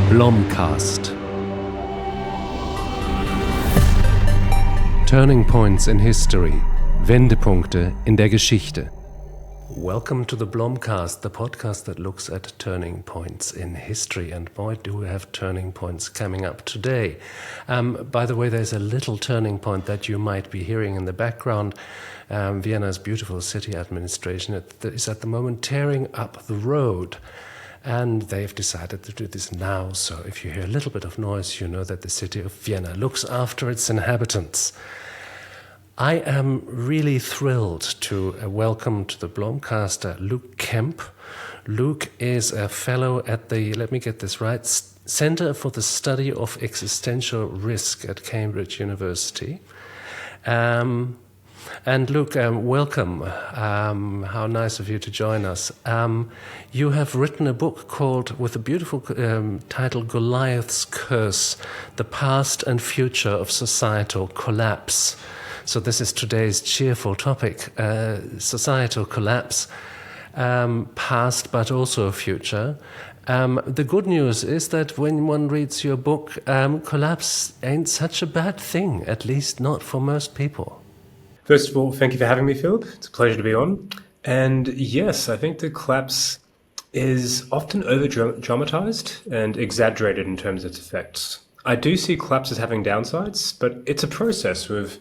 BlomCast. Turning Points in History. Wendepunkte in der Geschichte. Welcome to the BlomCast, the podcast that looks at turning points in history. And boy, do we have turning points coming up today. By the way, there's a little turning point that you might be hearing in the background. Vienna's beautiful city administration is at the moment tearing up the road. And they've decided to do this now. So if you hear a little bit of noise, you know that the city of Vienna looks after its inhabitants. I am really thrilled to welcome to the BlomCast Luke Kemp. Luke is a fellow at the, let me get this right, Center for the Study of Existential Risk at Cambridge University. And Luke, welcome. How nice of you to join us. You have written a book called, with a beautiful title, Goliath's Curse, The Past and Future of Societal Collapse. So this is today's cheerful topic, societal collapse, past but also future. The good news is that when one reads your book, collapse ain't such a bad thing, at least not for most people. First of all, thank you for having me, Philip. It's a pleasure to be on. And yes, I think the collapse is often over-dramatized and exaggerated in terms of its effects. I do see collapse as having downsides, but it's a process with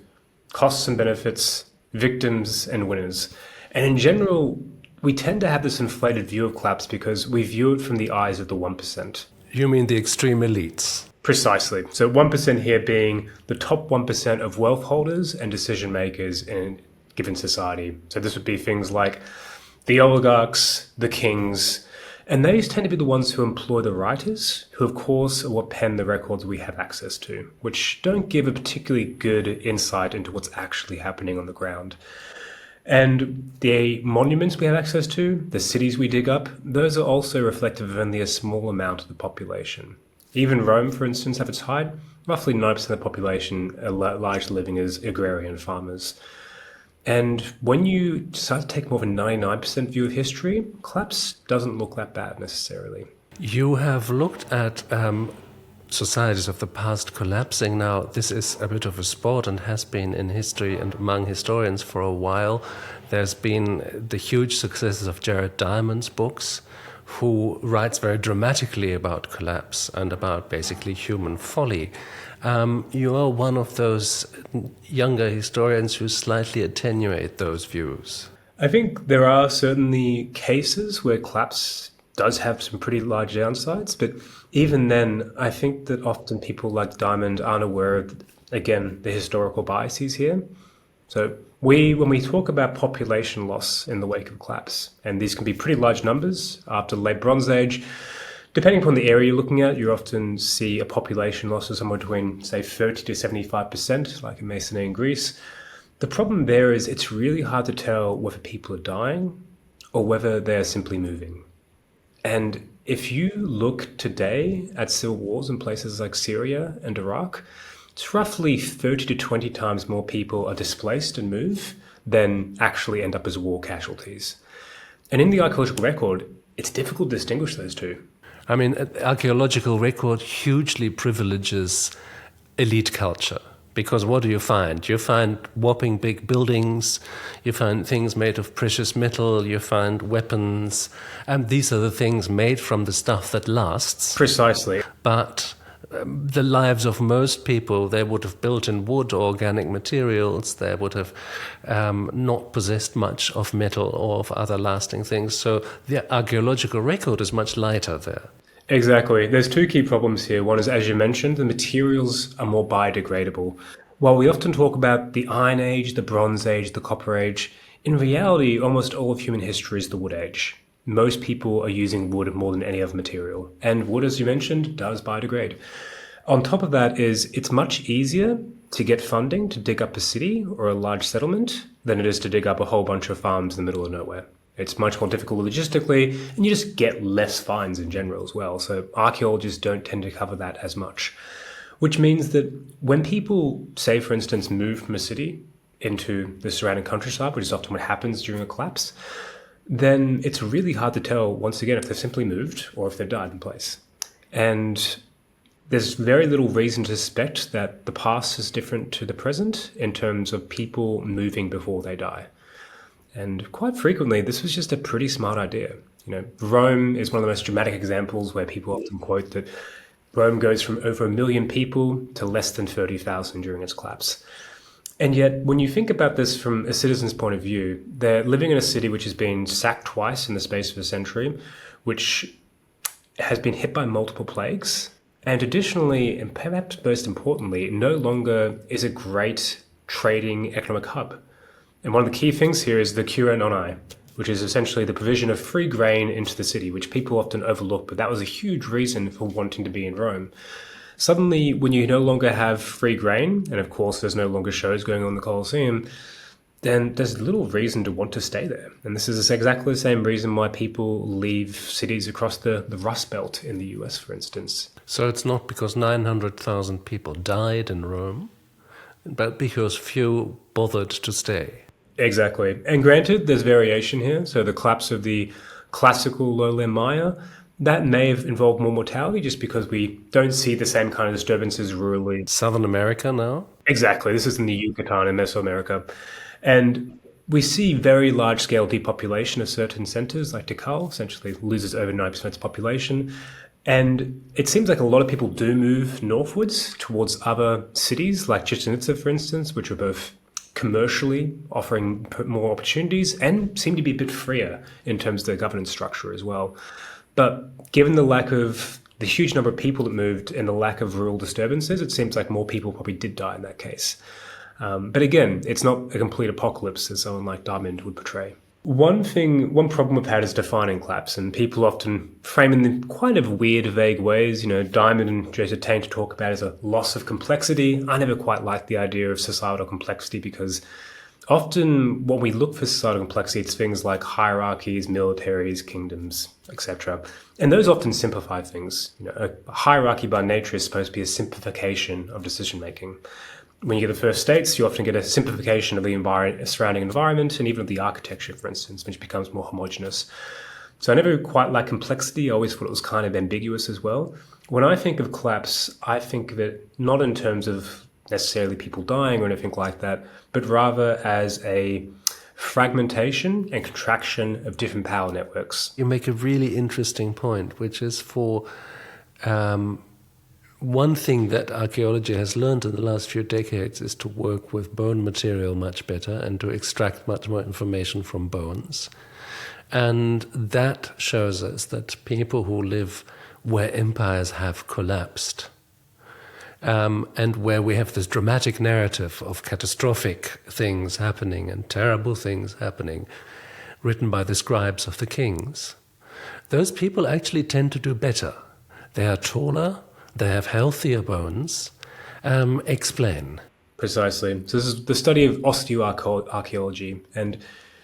costs and benefits, victims and winners. And in general, we tend to have this inflated view of collapse because we view it from the eyes of the 1%. You mean the extreme elites? Precisely. So 1% here being the top 1% of wealth holders and decision makers in a given society. So this would be things like the oligarchs, the kings, and these tend to be the ones who employ the writers, who of course are what pen the records we have access to, which don't give a particularly good insight into what's actually happening on the ground. And the monuments we have access to, the cities we dig up, those are also reflective of only a small amount of the population. Even Rome, for instance, at its height, roughly 9% of the population are largely living as agrarian farmers. And when you start to take more of a 99% view of history, collapse doesn't look that bad necessarily. You have looked at societies of the past collapsing. Now, this is a bit of a sport and has been in history and among historians for a while. There's been the huge successes of Jared Diamond's books, who writes very dramatically about collapse and about basically human folly. You are one of those younger historians who slightly attenuate those views. I think there are certainly cases where collapse does have some pretty large downsides, but even then, I think that often people like Diamond aren't aware of, again, the historical biases here. So when we talk about population loss in the wake of collapse, and these can be pretty large numbers after the late Bronze Age, depending upon the area you're looking at, you often see a population loss of somewhere between, say, 30 to 75%, like in Masonry in Greece. The problem there is it's really hard to tell whether people are dying or whether they're simply moving. And if you look today at civil wars in places like Syria and Iraq, it's roughly 30 to 20 times more people are displaced and move than actually end up as war casualties. And in the archaeological record, it's difficult to distinguish those two. I mean, archaeological record hugely privileges elite culture. Because what do you find? You find whopping big buildings, you find things made of precious metal, you find weapons, and these are the things made from the stuff that lasts. Precisely. But the lives of most people, they would have built in wood or organic materials, they would have not possessed much of metal or of other lasting things. So the archaeological record is much lighter there. Exactly. There's two key problems here. One is, as you mentioned, the materials are more biodegradable. While we often talk about the Iron Age, the Bronze Age, the Copper Age, in reality, almost all of human history is the Wood Age. Most people are using wood more than any other material. And wood, as you mentioned, does biodegrade. On top of that it's much easier to get funding to dig up a city or a large settlement than it is to dig up a whole bunch of farms in the middle of nowhere. It's much more difficult logistically, and you just get less finds in general as well. So archaeologists don't tend to cover that as much, which means that when people, say, for instance, move from a city into the surrounding countryside, which is often what happens during a collapse, then it's really hard to tell, once again, if they've simply moved or if they've died in place. And there's very little reason to suspect that the past is different to the present in terms of people moving before they die. And quite frequently, this was just a pretty smart idea. Rome is one of the most dramatic examples where people often quote that Rome goes from over 1 million people to less than 30,000 during its collapse. And yet, when you think about this from a citizen's point of view, they're living in a city which has been sacked twice in the space of a century, which has been hit by multiple plagues. And additionally, and perhaps most importantly, no longer is a great trading economic hub. And one of the key things here is the cura noni, which is essentially the provision of free grain into the city, which people often overlook, but that was a huge reason for wanting to be in Rome. Suddenly, when you no longer have free grain, and of course there's no longer shows going on in the Colosseum, then there's little reason to want to stay there. And this is exactly the same reason why people leave cities across the Rust Belt in the US, for instance. So it's not because 900,000 people died in Rome, but because few bothered to stay. Exactly. And granted, there's variation here. So the collapse of the classical lowland Maya, that may have involved more mortality just because we don't see the same kind of disturbances rurally. Southern America now? Exactly. This is in the Yucatan in Mesoamerica. And we see very large-scale depopulation of certain centers, like Tikal, essentially loses over 90% of its population. And it seems like a lot of people do move northwards towards other cities, like Chichen Itza, for instance, which are both commercially offering more opportunities and seem to be a bit freer in terms of their governance structure as well. But given the huge number of people that moved and the lack of rural disturbances, it seems like more people probably did die in that case. But again, it's not a complete apocalypse as someone like Diamond would portray. One problem we've had is defining collapse, and people often frame it in quite of weird, vague ways. Diamond and Joseph tend to talk about it as a loss of complexity. I never quite liked the idea of societal complexity because often when we look for societal complexity, it's things like hierarchies, militaries, kingdoms, etc. And those often simplify things. A hierarchy by nature is supposed to be a simplification of decision-making. When you get the first states, you often get a simplification of the surrounding environment and even of the architecture, for instance, which becomes more homogeneous. So I never quite liked complexity. I always thought it was kind of ambiguous as well. When I think of collapse, I think of it not in terms of necessarily people dying or anything like that, but rather as a fragmentation and contraction of different power networks. You make a really interesting point, which is for one thing that archaeology has learned in the last few decades is to work with bone material much better and to extract much more information from bones. And that shows us that people who live where empires have collapsed, and where we have this dramatic narrative of catastrophic things happening and terrible things happening, written by the scribes of the kings, those people actually tend to do better. They are taller, they have healthier bones. Explain. Precisely. So this is the study of osteoarchaeology, and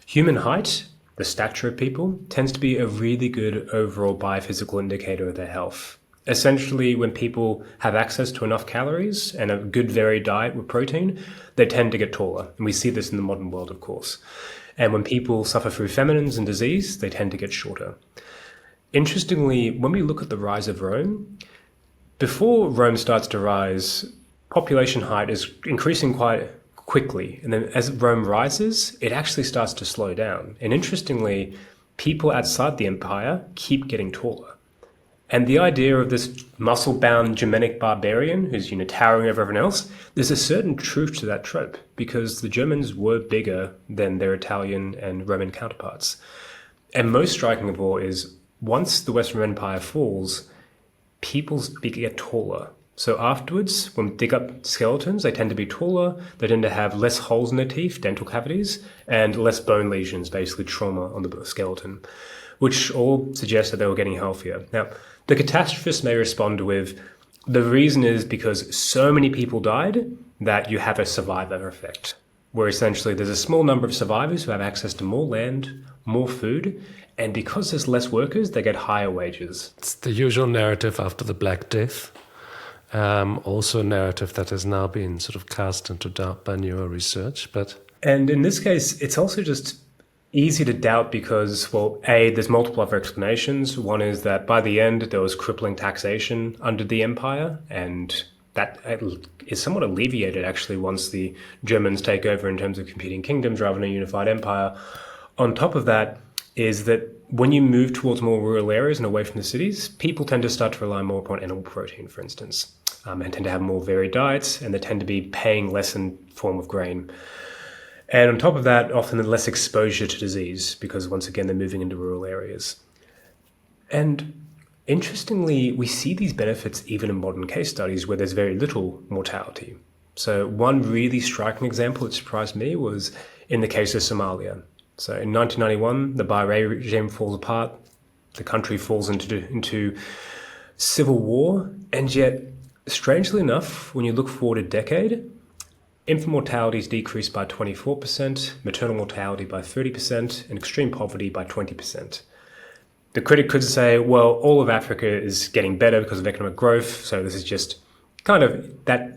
human height, the stature of people, tends to be a really good overall biophysical indicator of their health. Essentially, when people have access to enough calories and a good varied diet with protein, they tend to get taller. And we see this in the modern world, of course. And when people suffer through famines and disease, they tend to get shorter. Interestingly, when we look at the rise of Rome, before Rome starts to rise, population height is increasing quite quickly. And then as Rome rises, it actually starts to slow down. And interestingly, people outside the empire keep getting taller. And the idea of this muscle-bound Germanic barbarian who's towering over everyone else, there's a certain truth to that trope because the Germans were bigger than their Italian and Roman counterparts. And most striking of all is once the Western Empire falls, people get taller. So afterwards, when we dig up skeletons, they tend to be taller, they tend to have less holes in their teeth, dental cavities, and less bone lesions, basically trauma on the skeleton, which all suggest that they were getting healthier. Now, the catastrophists may respond with, the reason is because so many people died that you have a survivor effect, where essentially there's a small number of survivors who have access to more land, more food, and because there's less workers, they get higher wages. It's the usual narrative after the Black Death. Also a narrative that has now been sort of cast into doubt by newer research. And in this case, it's also just easy to doubt because, well, A, there's multiple other explanations. One is that by the end, there was crippling taxation under the empire, and that is somewhat alleviated actually once the Germans take over in terms of competing kingdoms rather than a unified empire. On top of that is that when you move towards more rural areas and away from the cities, people tend to start to rely more upon animal protein, for instance, and tend to have more varied diets, and they tend to be paying less in form of grain. And on top of that, often less exposure to disease because, once again, they're moving into rural areas. And interestingly, we see these benefits even in modern case studies where there's very little mortality. So one really striking example that surprised me was in the case of Somalia. So in 1991, the Barre regime falls apart. The country falls into civil war. And yet, strangely enough, when you look forward a decade, infant mortality is decreased by 24%, maternal mortality by 30%, and extreme poverty by 20%. The critic could say, well, all of Africa is getting better because of economic growth, so this is just kind of, that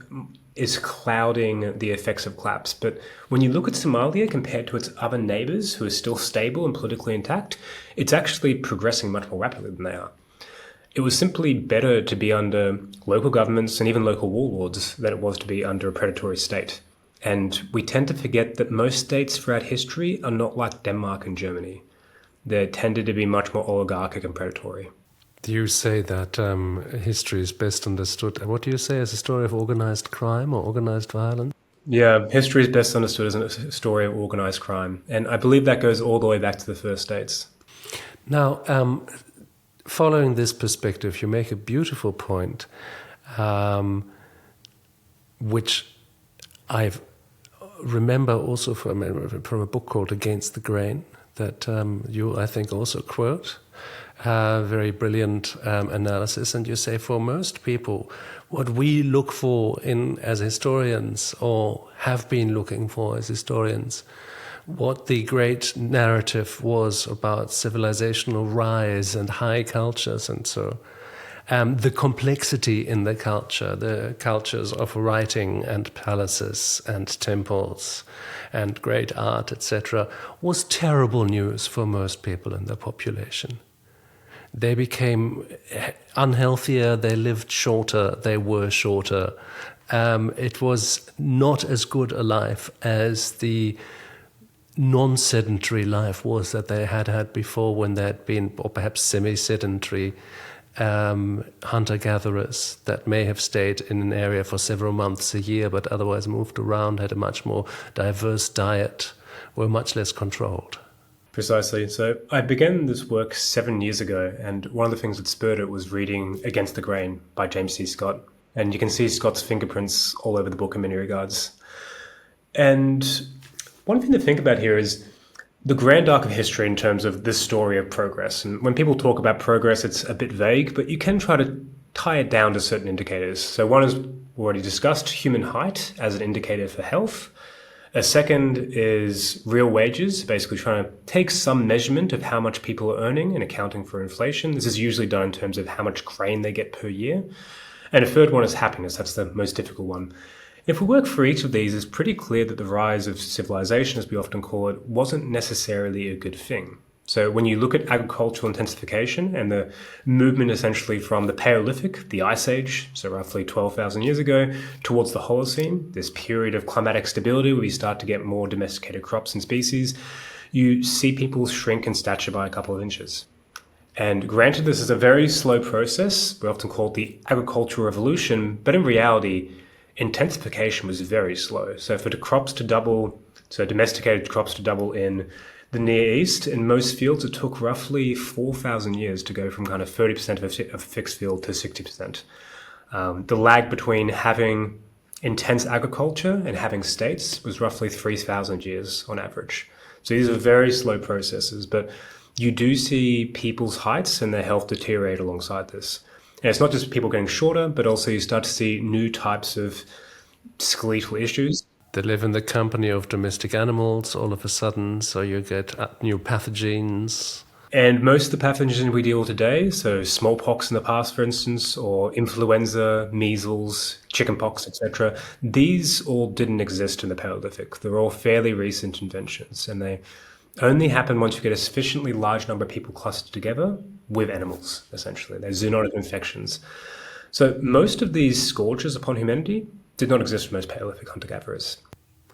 is clouding the effects of collapse. But when you look at Somalia compared to its other neighbors who are still stable and politically intact, it's actually progressing much more rapidly than they are. It was simply better to be under local governments and even local warlords than it was to be under a predatory state. And we tend to forget that most states throughout history are not like Denmark and Germany. They tended to be much more oligarchic and predatory. You say that history is best understood. What do you say as a story of organized crime or organized violence? Yeah, history is best understood as a story of organized crime. And I believe that goes all the way back to the first states. Now, following this perspective, you make a beautiful point, which I remember also from a book called Against the Grain, that you, I think, also quote. Very brilliant analysis. And you say, for most people, what we look for as historians, or have been looking for as historians, what the great narrative was about civilizational rise and high cultures and so. The complexity in the cultures of writing and palaces and temples and great art, etc., was terrible news for most people in the population. They became unhealthier, they lived shorter, they were shorter. It was not as good a life as the non-sedentary life was that they had before, when they had been, or perhaps semi-sedentary hunter-gatherers that may have stayed in an area for several months a year but otherwise moved around, had a much more diverse diet, were much less controlled. Precisely. So I began this work 7 years ago, and one of the things that spurred it was reading Against the Grain by James C. Scott. And you can see Scott's fingerprints all over the book in many regards. And one thing to think about here is the grand arc of history in terms of this story of progress. And when people talk about progress, it's a bit vague, but you can try to tie it down to certain indicators. So one is already discussed, human height as an indicator for health. A second is real wages, basically trying to take some measurement of how much people are earning and accounting for inflation. This is usually done in terms of how much grain they get per year. And a third one is happiness. That's the most difficult one. If we work for each of these, it's pretty clear that the rise of civilization, as we often call it, wasn't necessarily a good thing. So when you look at agricultural intensification and the movement essentially from the Paleolithic, the Ice Age, so roughly 12,000 years ago, towards the Holocene, this period of climatic stability where we start to get more domesticated crops and species, you see people shrink in stature by a couple of inches. And granted, this is a very slow process. We often call it the agricultural revolution, but in reality, intensification was very slow. So for the crops to double, so domesticated crops to double in the Near East, in most fields, it took roughly 4,000 years to go from kind of 30% of a fixed field to 60%. The lag between having intense agriculture and having states was roughly 3,000 years on average. So these are very slow processes, but you do see people's heights and their health deteriorate alongside this. And it's not just people getting shorter, but also you start to see new types of skeletal issues. They live in the company of domestic animals all of a sudden, so you get new pathogens. And most of the pathogens we deal with today, so smallpox in the past, for instance, or influenza, measles, chickenpox, etc., these all didn't exist in the Paleolithic. They're all fairly recent inventions, and they only happen once you get a sufficiently large number of people clustered together with animals, essentially. They're zoonotic infections. So most of these scourges upon humanity did not exist for most Paleolithic hunter-gatherers.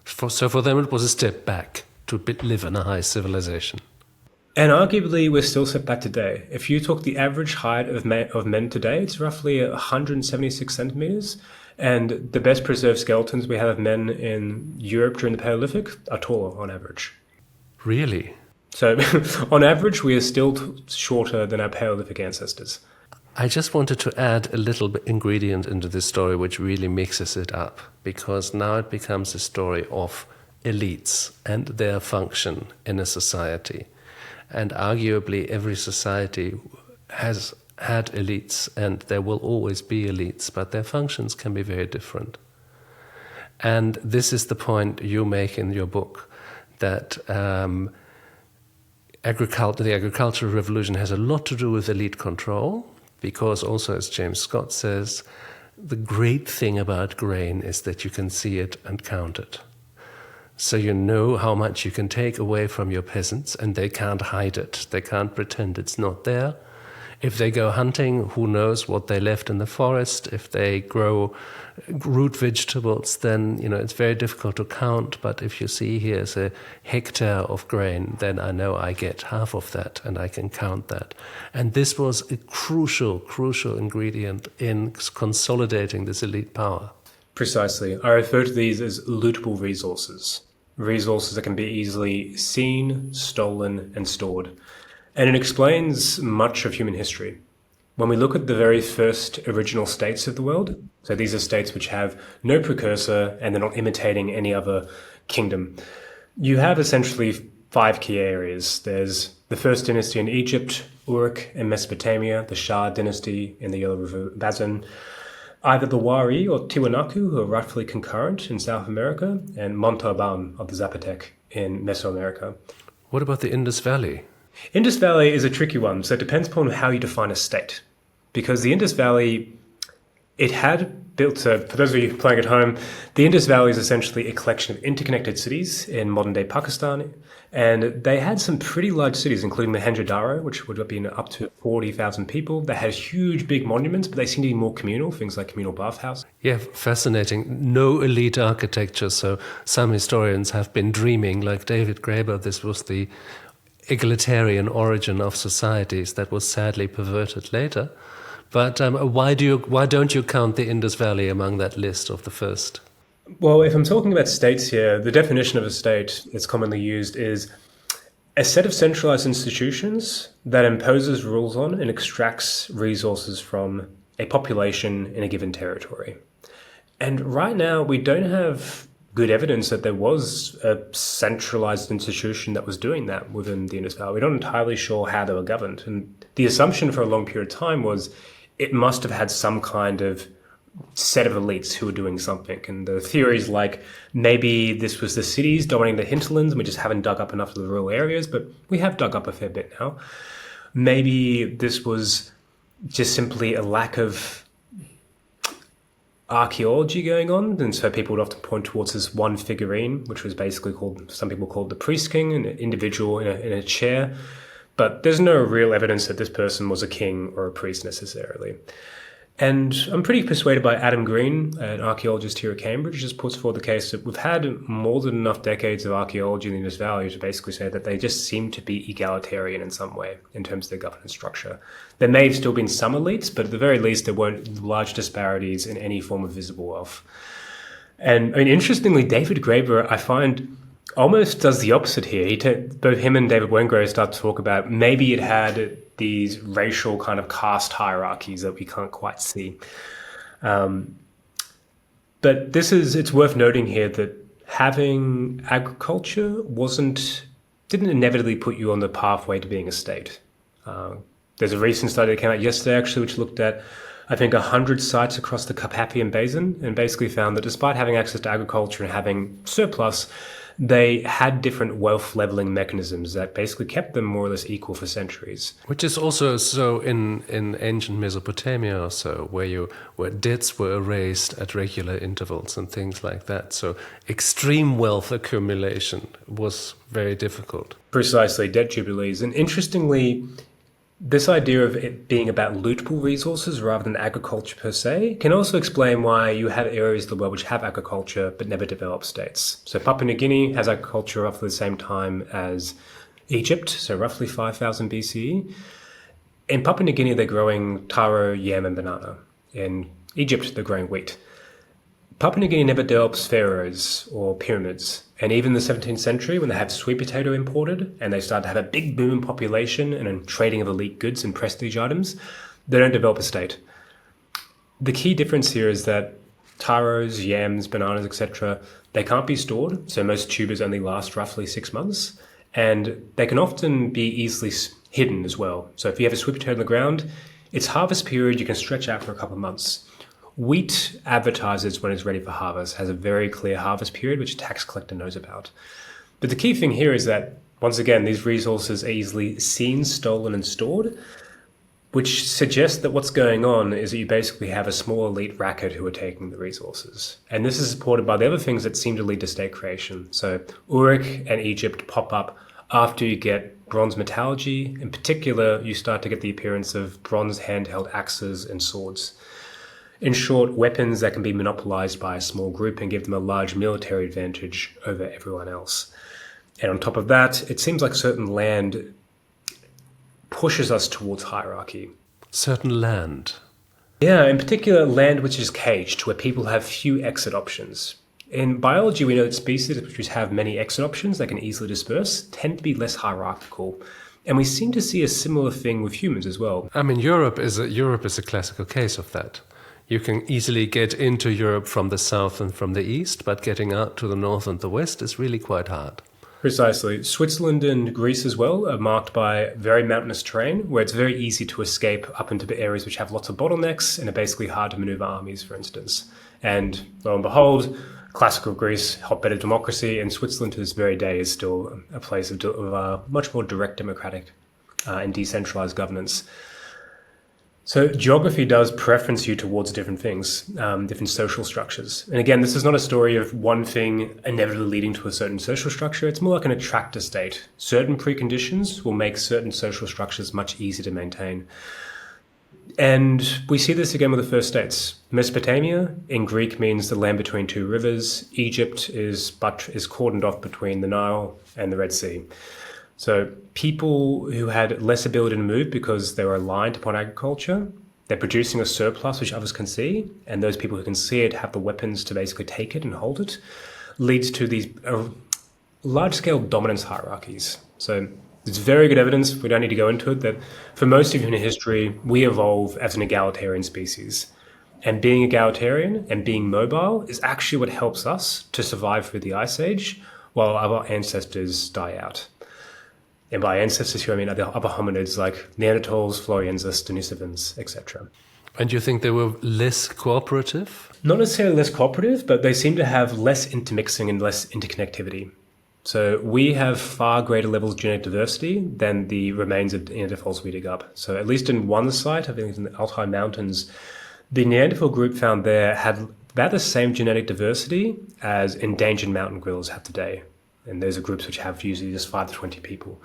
So for them, it was a step back to live in a high civilization. And arguably, we're still set back today. If you took the average height of men today, it's roughly 176 centimeters. And the best preserved skeletons we have of men in Europe during the Paleolithic are taller on average. Really? So on average, we are still shorter than our Paleolithic ancestors. I just wanted to add a little ingredient into this story which really mixes it up, because now it becomes a story of elites and their function in a society. And arguably every society has had elites, and there will always be elites, but their functions can be very different. And this is the point you make in your book, that the agricultural revolution has a lot to do with elite control, because also, as James Scott says, the great thing about grain is that you can see it and count it. So you know how much you can take away from your peasants, and they can't hide it. They can't pretend it's not there. If they go hunting, who knows what they left in the forest? If they grow root vegetables, then it's very difficult to count. But if you see here's a hectare of grain, then I know I get half of that, and I can count that. And this was a crucial ingredient in consolidating this elite power. Precisely. I refer to these as lootable resources. Resources that can be easily seen, stolen, and stored. And it explains much of human history. When we look at the very first original states of the world, so these are states which have no precursor and they're not imitating any other kingdom, you have essentially 5 key areas. There's the first dynasty in Egypt, Uruk in Mesopotamia, the Shah dynasty in the Yellow River Basin, either the Wari or Tiwanaku, who are roughly concurrent in South America, and Montalban of the Zapotec in Mesoamerica. What about the Indus Valley? Indus Valley is a tricky one, so it depends upon how you define a state. Because the Indus Valley, it had built, so for those of you playing at home, the Indus Valley is essentially a collection of interconnected cities in modern-day Pakistan, and they had some pretty large cities, including Mohenjo-Daro, which would have been up to 40,000 people. They had huge, big monuments, but they seemed to be more communal, things like communal bathhouses. Yeah, fascinating. No elite architecture, so some historians have been dreaming, like David Graeber, this was the egalitarian origin of societies that was sadly perverted later. But why don't you count the Indus Valley among that list of the first? Well, if I'm talking about states here, the definition of a state that's commonly used is a set of centralized institutions that imposes rules on and extracts resources from a population in a given territory. And right now, we don't have good evidence that there was a centralized institution that was doing that within the Indus Valley. We're not entirely sure how they were governed. And the assumption for a long period of time was it must have had some kind of set of elites who were doing something. And the theories like maybe this was the cities dominating the hinterlands and we just haven't dug up enough of the rural areas, but we have dug up a fair bit now. Maybe this was just simply a lack of archaeology going on, and so people would often point towards this one figurine, which was basically called, some people called the priest king, an individual in a chair. But there's no real evidence that this person was a king or a priest necessarily. And I'm pretty persuaded by Adam Green, an archaeologist here at Cambridge, just puts forward the case that we've had more than enough decades of archaeology in the Indus Valley to basically say that they just seem to be egalitarian in some way in terms of their governance structure. There may have still been some elites, but at the very least there weren't large disparities in any form of visible wealth. And I mean, interestingly, David Graeber, I find, almost does the opposite here. Both him and David Wengrow start to talk about maybe it had these racial kind of caste hierarchies that we can't quite see. But it's worth noting here that having agriculture didn't inevitably put you on the pathway to being a state. There's a recent study that came out yesterday, actually, which looked at, I think, 100 sites across the Carpathian Basin and basically found that despite having access to agriculture and having surplus, they had different wealth leveling mechanisms that basically kept them more or less equal for centuries. Which is also so in ancient Mesopotamia or so, where debts were erased at regular intervals and things like that. So extreme wealth accumulation was very difficult. Precisely, debt jubilees. And interestingly, this idea of it being about lootable resources rather than agriculture per se can also explain why you have areas of the world which have agriculture but never developed states. So Papua New Guinea has agriculture roughly the same time as Egypt, so roughly 5000 BCE. In Papua New Guinea, they're growing taro, yam, and banana. In Egypt, they're growing wheat. Papua New Guinea never develops pharaohs or pyramids. And even in the 17th century, when they have sweet potato imported and they start to have a big boom in population and in trading of elite goods and prestige items, they don't develop a state. The key difference here is that taros, yams, bananas, etc., they can't be stored. So most tubers only last roughly 6 months. And they can often be easily hidden as well. So if you have a sweet potato on the ground, its harvest period you can stretch out for a couple of months. Wheat advertises when it's ready for harvest, has a very clear harvest period, which a tax collector knows about. But the key thing here is that, once again, these resources are easily seen, stolen, and stored, which suggests that what's going on is that you basically have a small elite racket who are taking the resources. And this is supported by the other things that seem to lead to state creation. So Uruk and Egypt pop up after you get bronze metallurgy. In particular, you start to get the appearance of bronze handheld axes and swords. In short, weapons that can be monopolized by a small group and give them a large military advantage over everyone else. And on top of that, it seems like certain land pushes us towards hierarchy. Certain land. Yeah, in particular, land which is caged, where people have few exit options. In biology, we know that species which have many exit options that can easily disperse tend to be less hierarchical. And we seem to see a similar thing with humans as well. I mean, Europe is a classical case of that. You can easily get into Europe from the south and from the east, but getting out to the north and the west is really quite hard. Precisely. Switzerland and Greece as well are marked by very mountainous terrain, where it's very easy to escape up into areas which have lots of bottlenecks and are basically hard to maneuver armies, for instance. And lo and behold, classical Greece, hotbed of democracy, and Switzerland to this very day is still a place of much more direct democratic and decentralized governance. So geography does preference you towards different things, different social structures. And again, this is not a story of one thing inevitably leading to a certain social structure. It's more like an attractor state. Certain preconditions will make certain social structures much easier to maintain. And we see this again with the first states. Mesopotamia in Greek means the land between two rivers. Egypt is cordoned off between the Nile and the Red Sea. So people who had less ability to move because they were reliant upon agriculture, they're producing a surplus which others can see, and those people who can see it have the weapons to basically take it and hold it, leads to these large-scale dominance hierarchies. So there's very good evidence, we don't need to go into it, that for most of human history, we evolve as an egalitarian species. And being egalitarian and being mobile is actually what helps us to survive through the Ice Age while our ancestors die out. And by ancestors here, I mean other hominids like Neanderthals, Floriensis, Denisovans, etc. And you think they were less cooperative? Not necessarily less cooperative, but they seem to have less intermixing and less interconnectivity. So we have far greater levels of genetic diversity than the remains of Neanderthals we dig up. So at least in one site, I think it's in the Altai Mountains, the Neanderthal group found there had about the same genetic diversity as endangered mountain gorillas have today. And those are groups which have usually just 5 to 20 people.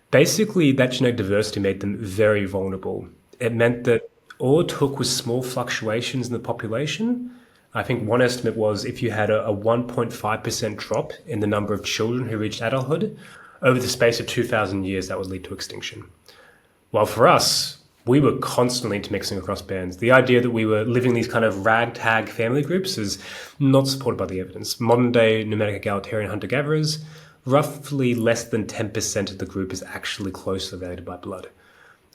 Basically, that genetic diversity made them very vulnerable. It meant that all it took was small fluctuations in the population. I think one estimate was if you had a 1.5% drop in the number of children who reached adulthood, over the space of 2,000 years, that would lead to extinction. While for us, we were constantly intermixing across bands. The idea that we were living these kind of ragtag family groups is not supported by the evidence. Modern day nomadic egalitarian hunter-gatherers, roughly less than 10% of the group is actually closely related by blood.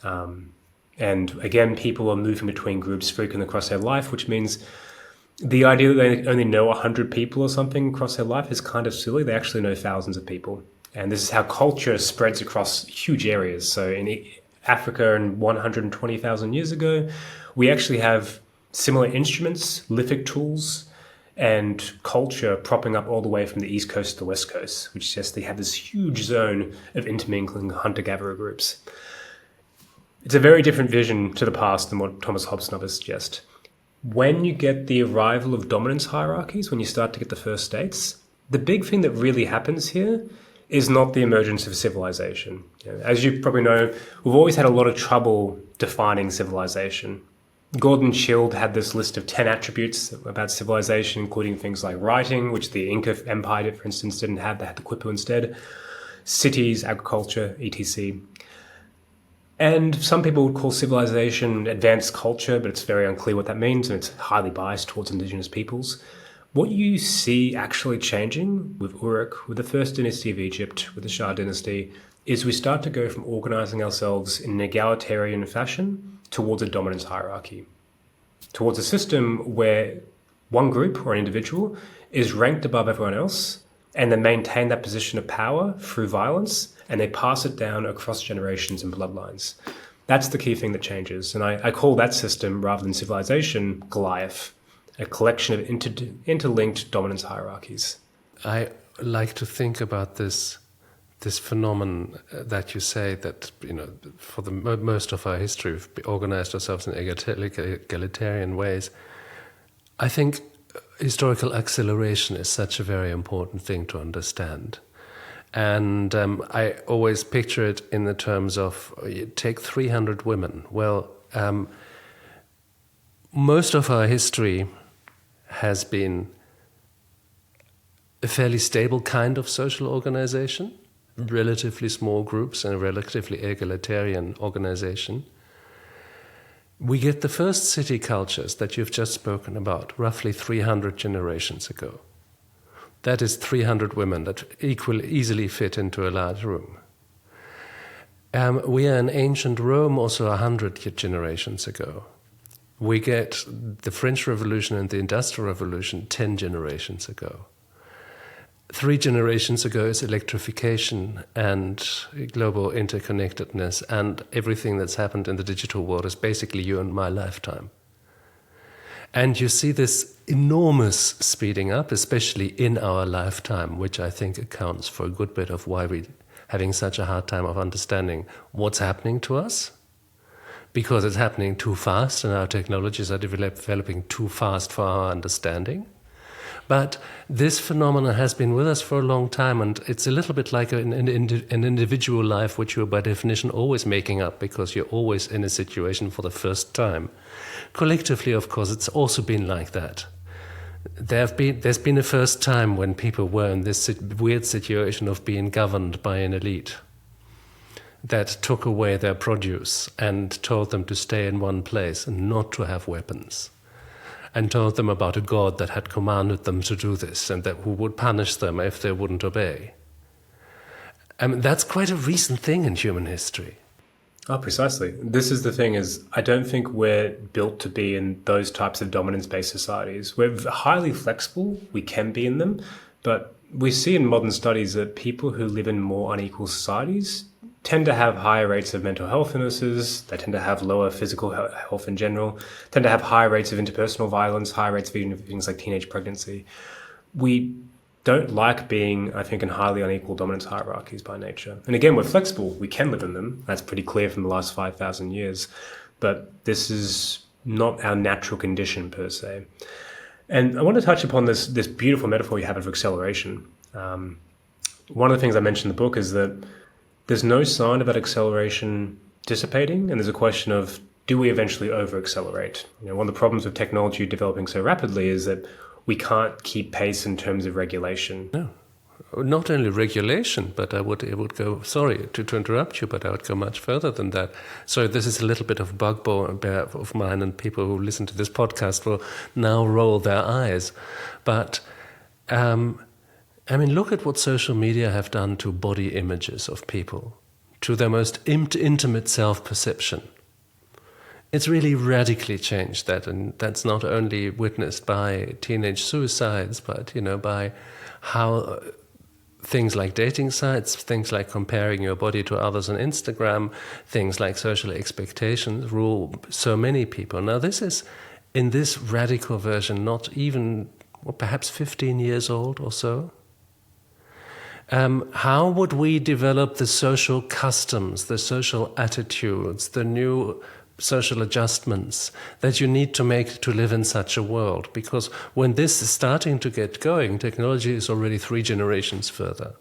And again, people are moving between groups frequently across their life, which means the idea that they only know 100 people or something across their life is kind of silly. They actually know thousands of people. And this is how culture spreads across huge areas. So in Africa and 120,000 years ago, we actually have similar instruments, lithic tools, and culture propping up all the way from the East Coast to the West Coast, which suggests they have this huge zone of intermingling hunter-gatherer groups. It's a very different vision to the past than what Thomas Hobbes and others suggest. When you get the arrival of dominance hierarchies, when you start to get the first states, the big thing that really happens here is not the emergence of civilization. As you probably know, we've always had a lot of trouble defining civilization. Gordon Schild had this list of 10 attributes about civilization, including things like writing, which the Inca Empire, for instance, didn't have. They had the quipu instead. Cities, agriculture, etc. And some people would call civilization advanced culture, but it's very unclear what that means, and it's highly biased towards indigenous peoples. What you see actually changing with Uruk, with the first dynasty of Egypt, with the Shah dynasty, is we start to go from organizing ourselves in an egalitarian fashion towards a dominance hierarchy, towards a system where one group or an individual is ranked above everyone else, and they maintain that position of power through violence, and they pass it down across generations and bloodlines. That's the key thing that changes. And I call that system, rather than civilization, Goliath, a collection of interlinked dominance hierarchies. I like to think about this phenomenon that you say that, for the most of our history, we've organized ourselves in egalitarian ways. I think historical acceleration is such a very important thing to understand. And I always picture it in the terms of, you take 300 women. Well, most of our history has been a fairly stable kind of social organization, relatively small groups and a relatively egalitarian organization. We get the first city cultures that you've just spoken about roughly 300 generations ago. That is 300 women that easily fit into a large room. We are in ancient Rome also 100 generations ago. We get the French Revolution and the Industrial Revolution 10 generations ago. 3 generations ago is electrification and global interconnectedness, and everything that's happened in the digital world is basically you and my lifetime. And you see this enormous speeding up, especially in our lifetime, which I think accounts for a good bit of why we're having such a hard time of understanding what's happening to us. Because it's happening too fast and our technologies are developing too fast for our understanding. But this phenomenon has been with us for a long time, and it's a little bit like an individual life, which you're by definition always making up because you're always in a situation for the first time. Collectively, of course, it's also been like that. There's been a first time when people were in this weird situation of being governed by an elite that took away their produce and told them to stay in one place and not to have weapons, and told them about a god that had commanded them to do this and that who would punish them if they wouldn't obey. That's quite a recent thing in human history. Oh, precisely. This is the thing, is I don't think we're built to be in those types of dominance-based societies. We're highly flexible, we can be in them, but we see in modern studies that people who live in more unequal societies tend to have higher rates of mental health illnesses, they tend to have lower physical health in general, tend to have higher rates of interpersonal violence, higher rates of even things like teenage pregnancy. We don't like being, I think, in highly unequal dominance hierarchies by nature. And again, we're flexible, we can live in them. That's pretty clear from the last 5,000 years. But this is not our natural condition per se. And I want to touch upon this beautiful metaphor you have of acceleration. One of the things I mentioned in the book is that there's no sign of that acceleration dissipating, and there's a question of, do we eventually over-accelerate? One of the problems with technology developing so rapidly is that we can't keep pace in terms of regulation. No, not only regulation, but it would go, sorry to interrupt you, but I would go much further than that. So this is a little bit of bugbear of mine, and people who listen to this podcast will now roll their eyes. But look at what social media have done to body images of people, to their most intimate self-perception. It's really radically changed that, and that's not only witnessed by teenage suicides, but by how things like dating sites, things like comparing your body to others on Instagram, things like social expectations rule so many people. Now this is, in this radical version, not even or perhaps 15 years old or so. How would we develop the social customs, the social attitudes, the new social adjustments that you need to make to live in such a world? Because when this is starting to get going, technology is already 3 generations further.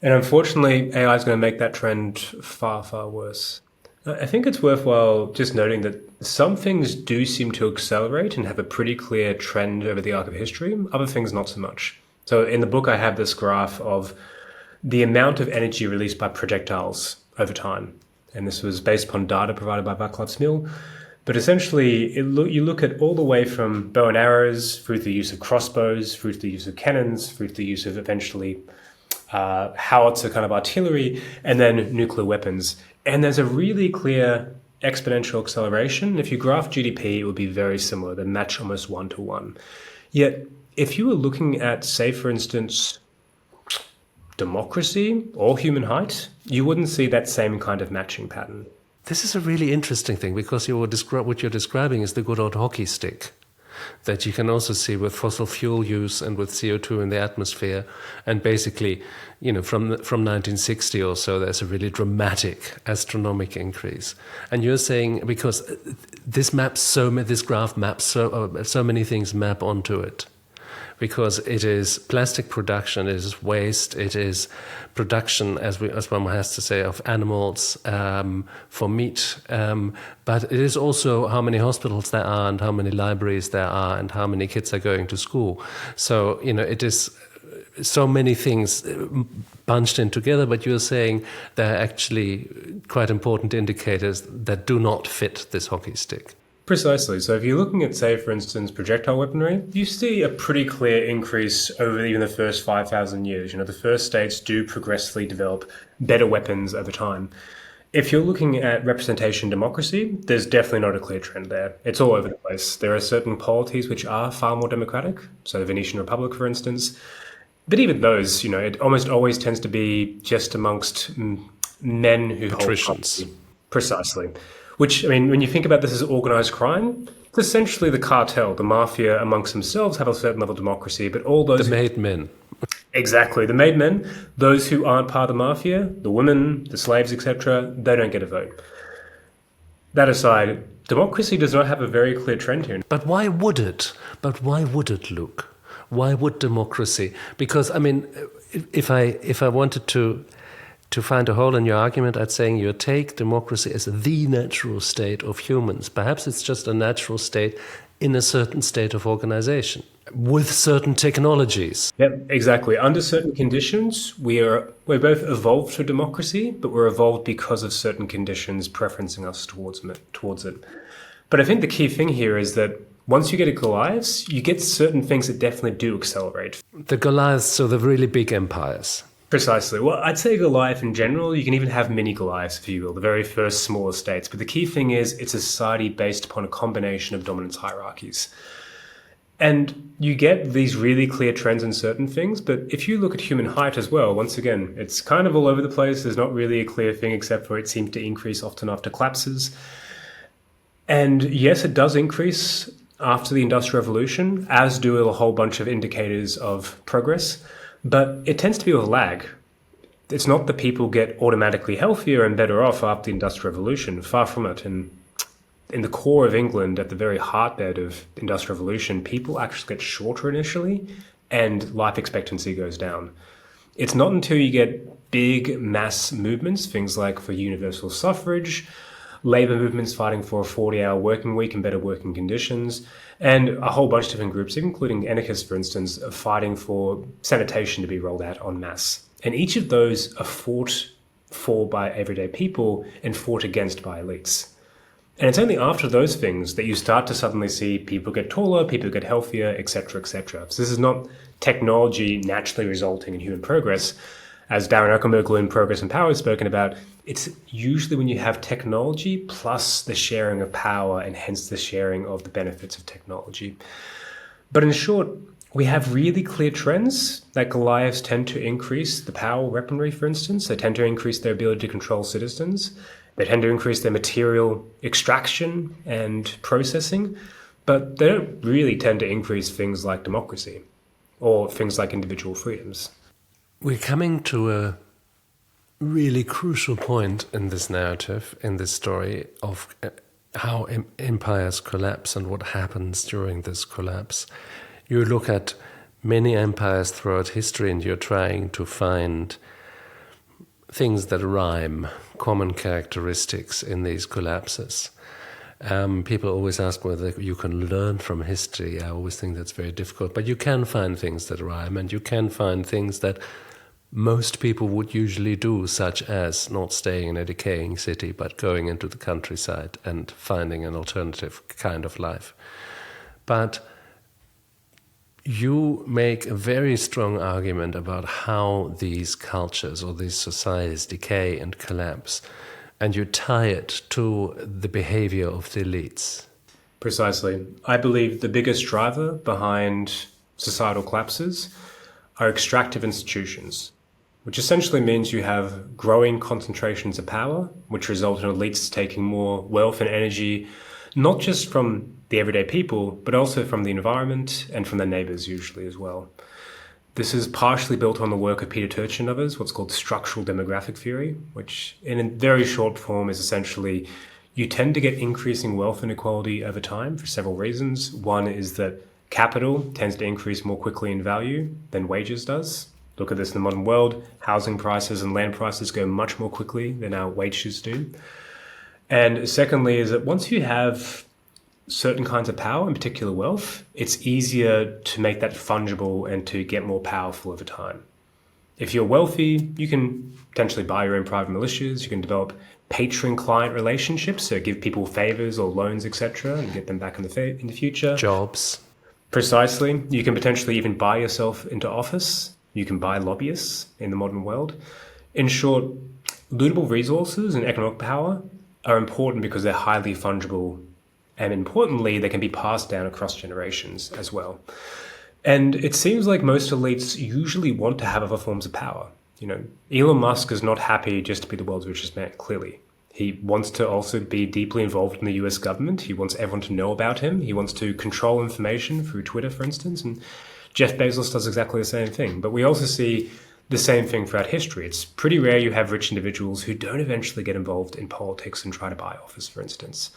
And unfortunately, AI is going to make that trend far, far worse. I think it's worthwhile just noting that some things do seem to accelerate and have a pretty clear trend over the arc of history, other things not so much. So in the book, I have this graph of the amount of energy released by projectiles over time. And this was based upon data provided by Václav Smil. But essentially, you look at all the way from bow and arrows, through to the use of crossbows, through to the use of cannons, through to the use of eventually howitzer kind of artillery, and then nuclear weapons. And there's a really clear exponential acceleration. If you graph GDP, it would be very similar. They match almost 1-to-1. Yet, if you were looking at, say, for instance, democracy or human height, you wouldn't see that same kind of matching pattern. This is a really interesting thing, because what you're describing is the good old hockey stick that you can also see with fossil fuel use and with CO2 in the atmosphere. And basically, from 1960 or so, there's a really dramatic astronomical increase. And you're saying, because this graph maps so many things map onto it. Because it is plastic production, it is waste, it is production, as one has to say, of animals for meat. But it is also how many hospitals there are, and how many libraries there are, and how many kids are going to school. So, it is so many things bunched in together, but you're saying there are actually quite important indicators that do not fit this hockey stick. Precisely. So if you're looking at, say, for instance, projectile weaponry, you see a pretty clear increase over even the first 5,000 years. The first states do progressively develop better weapons over time. If you're looking at representation democracy, there's definitely not a clear trend there. It's all over the place. There are certain polities which are far more democratic. So the Venetian Republic, for instance. But even those, it almost always tends to be just amongst men who patricians. Hold property. Precisely. Which, when you think about this as organized crime, it's essentially the cartel, the mafia amongst themselves have a certain level of democracy, but all those... The made men. Exactly. The made men, those who aren't part of the mafia, the women, the slaves, etc., they don't get a vote. That aside, democracy does not have a very clear trend here. But why would it? Luke? Why would democracy? Because, if I wanted to find a hole in your argument, I'd say you take democracy as the natural state of humans. Perhaps it's just a natural state in a certain state of organization with certain technologies. Yep, exactly. Under certain conditions, we're both evolved for democracy, but we're evolved because of certain conditions preferencing us towards it. But I think the key thing here is that once you get a Goliath, you get certain things that definitely do accelerate. The Goliaths, so the really big empires. Precisely. Well, I'd say Goliath in general, you can even have mini Goliaths, if you will, the very first smaller states. But the key thing is it's a society based upon a combination of dominance hierarchies. And you get these really clear trends in certain things. But if you look at human height as well, once again, it's kind of all over the place. There's not really a clear thing, except for it seems to increase often after collapses. And yes, it does increase after the Industrial Revolution, as do a whole bunch of indicators of progress. But it tends to be with a lag. It's not that people get automatically healthier and better off after the Industrial Revolution. Far from it. And in the core of England, at the very heartbed of the Industrial Revolution, people actually get shorter initially and life expectancy goes down. It's not until you get big mass movements, things like for universal suffrage, labor movements fighting for a 40-hour working week and better working conditions, and a whole bunch of different groups, including anarchists, for instance, are fighting for sanitation to be rolled out en masse. And each of those are fought for by everyday people and fought against by elites. And it's only after those things that you start to suddenly see people get taller, people get healthier, etc., etc. So this is not technology naturally resulting in human progress. As Darren Eckelmerkel in Progress and Power has spoken about, it's usually when you have technology plus the sharing of power and hence the sharing of the benefits of technology. But in short, we have really clear trends that Goliaths tend to increase the power of weaponry, for instance. They tend to increase their ability to control citizens. They tend to increase their material extraction and processing. but they don't really tend to increase things like democracy or things like individual freedoms. We're coming to a really crucial point in this narrative, in this story, of how empires collapse and what happens during this collapse. You look at many empires throughout history and you're trying to find things that rhyme, common characteristics in these collapses. People always ask whether you can learn from history. I always think that's very difficult, but you can find things that rhyme, and you can find things that most people would usually do, such as not staying in a decaying city, but going into the countryside and finding an alternative kind of life. But you make a very strong argument about how these cultures or these societies decay and collapse, and you tie it to the behavior of the elites. Precisely. I believe the biggest driver behind societal collapses are extractive institutions, which essentially means you have growing concentrations of power, which result in elites taking more wealth and energy, not just from the everyday people, but also from the environment and from their neighbors usually as well. This is partially built on the work of Peter Turchin and others, what's called structural demographic theory, which in a very short form is essentially you tend to get increasing wealth inequality over time for several reasons. One is that capital tends to increase more quickly in value than wages does. Look at this in the modern world. Housing prices and land prices go much more quickly than our wages do. And secondly is that once you have certain kinds of power, in particular wealth, it's easier to make that fungible and to get more powerful over time. If you're wealthy, you can potentially buy your own private militias, you can develop patron-client relationships, so give people favors or loans, etc., and get them back in the future. Jobs. Precisely. You can potentially even buy yourself into office. You can buy lobbyists in the modern world. In short, lootable resources and economic power are important because they're highly fungible, and importantly, they can be passed down across generations as well. And it seems like most elites usually want to have other forms of power. Elon Musk is not happy just to be the world's richest man, clearly. He wants to also be deeply involved in the US government. He wants everyone to know about him. He wants to control information through Twitter, for instance. And Jeff Bezos does exactly the same thing. But we also see the same thing throughout history. It's pretty rare you have rich individuals who don't eventually get involved in politics and try to buy office, for instance.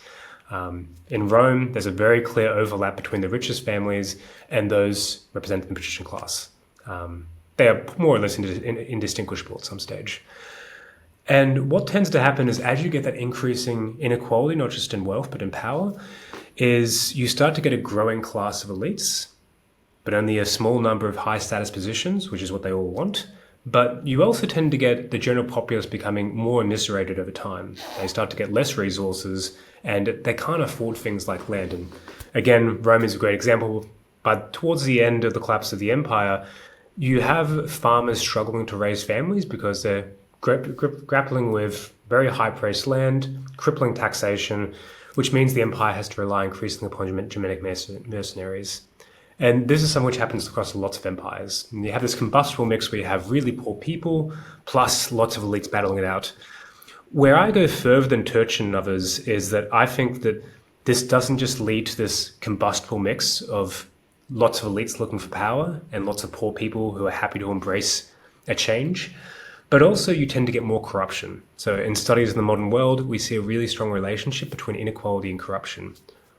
In Rome, there's a very clear overlap between the richest families and those representing the patrician class. They are more or less indistinguishable at some stage. And what tends to happen is as you get that increasing inequality, not just in wealth, but in power, is you start to get a growing class of elites, but only a small number of high status positions, which is what they all want. But you also tend to get the general populace becoming more immiserated over time. They start to get less resources and they can't afford things like land. And again, Rome is a great example. But towards the end of the collapse of the empire, you have farmers struggling to raise families because they're grappling with very high-priced land, crippling taxation, which means the empire has to rely increasingly upon Germanic mercenaries. And this is something which happens across lots of empires. And you have this combustible mix where you have really poor people, plus lots of elites battling it out. Where I go further than Turchin and others is that I think that this doesn't just lead to this combustible mix of lots of elites looking for power and lots of poor people who are happy to embrace a change, but also you tend to get more corruption. So in studies in the modern world, we see a really strong relationship between inequality and corruption.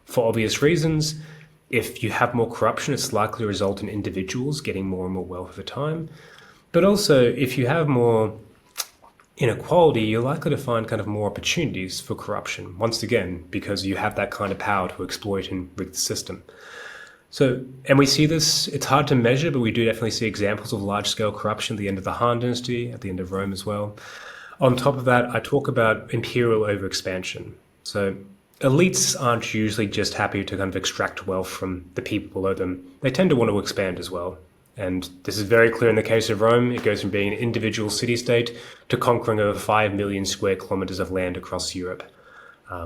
For obvious reasons, if you have more corruption, it's likely to result in individuals getting more and more wealth over time. But also, if you have more inequality, you're likely to find kind of more opportunities for corruption, once again, because you have that kind of power to exploit and rig the system. So, and we see this, it's hard to measure, but we do definitely see examples of large-scale corruption at the end of the Han Dynasty, at the end of Rome as well. On top of that, I talk about imperial overexpansion. So elites aren't usually just happy to kind of extract wealth from the people below them. They tend to want to expand as well. And this is very clear in the case of Rome. It goes from being an individual city-state to conquering over 5 million square kilometers of land across Europe.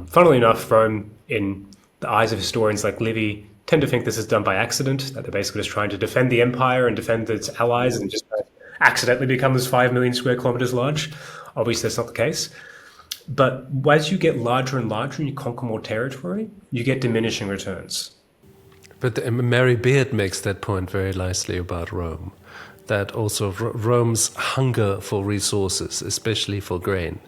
Funnily enough, Rome, in the eyes of historians like Livy, tend to think this is done by accident, that they're basically just trying to defend the empire and defend its allies and just accidentally become this 5 million square kilometers large. Obviously, that's not the case. But as you get larger and larger and you conquer more territory, you get diminishing returns. But Mary Beard makes that point very nicely about Rome, that also Rome's hunger for resources, especially for grain,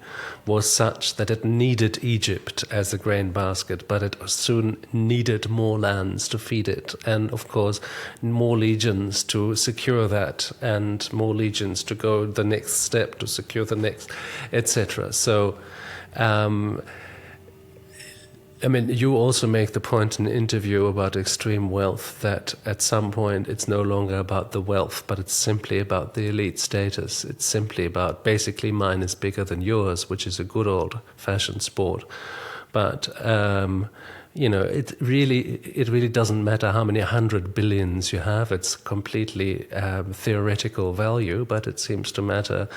was such that it needed Egypt as a grain basket, but it soon needed more lands to feed it, and of course more legions to secure that, and more legions to go the next step to secure the next, etc. So you also make the point in the interview about extreme wealth that at some point it's no longer about the wealth, but it's simply about the elite status. It's simply about basically mine is bigger than yours, which is a good old-fashioned sport. But it really doesn't matter how many 100 billions you have. It's completely theoretical value, but it seems to matter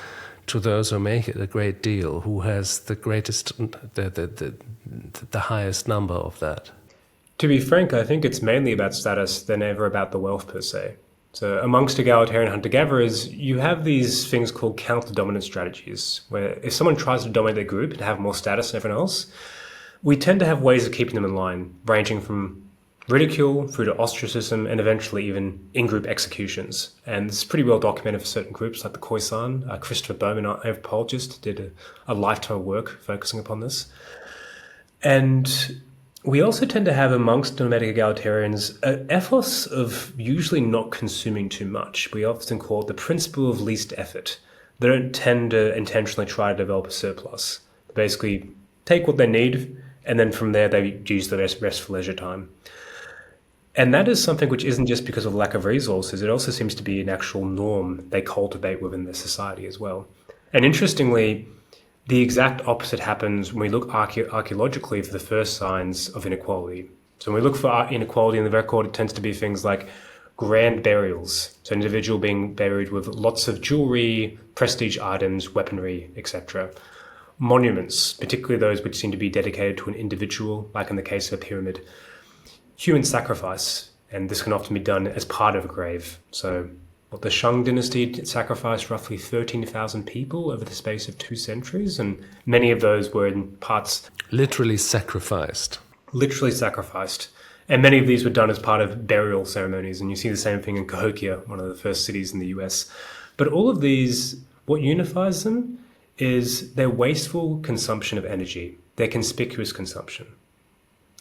to those who make it a great deal, who has the greatest, the highest number of that. To be frank, I think it's mainly about status than ever about the wealth per se. So amongst egalitarian hunter-gatherers, you have these things called counter-dominant strategies, where if someone tries to dominate their group and have more status than everyone else, we tend to have ways of keeping them in line, ranging from ridicule through to ostracism and eventually even in-group executions. And this is pretty well documented for certain groups like the Khoisan. Christopher Bowman, an anthropologist, did a lifetime of work focusing upon this. And we also tend to have amongst nomadic egalitarians an ethos of usually not consuming too much. We often call it the principle of least effort. They don't tend to intentionally try to develop a surplus. They basically take what they need, and then from there they use the rest for leisure time. And that is something which isn't just because of lack of resources, it also seems to be an actual norm they cultivate within their society as well. And interestingly, the exact opposite happens when we look archaeologically for the first signs of inequality. So when we look for inequality in the record, it tends to be things like grand burials. So an individual being buried with lots of jewelry, prestige items, weaponry, etc. Monuments, particularly those which seem to be dedicated to an individual, like in the case of a pyramid. Human sacrifice, and this can often be done as part of a grave. So the Shang dynasty sacrificed roughly 13,000 people over the space of 2 centuries, and many of those were in parts... Literally sacrificed. Literally sacrificed. And many of these were done as part of burial ceremonies, and you see the same thing in Cahokia, one of the first cities in the US. But all of these, what unifies them is their wasteful consumption of energy, their conspicuous consumption.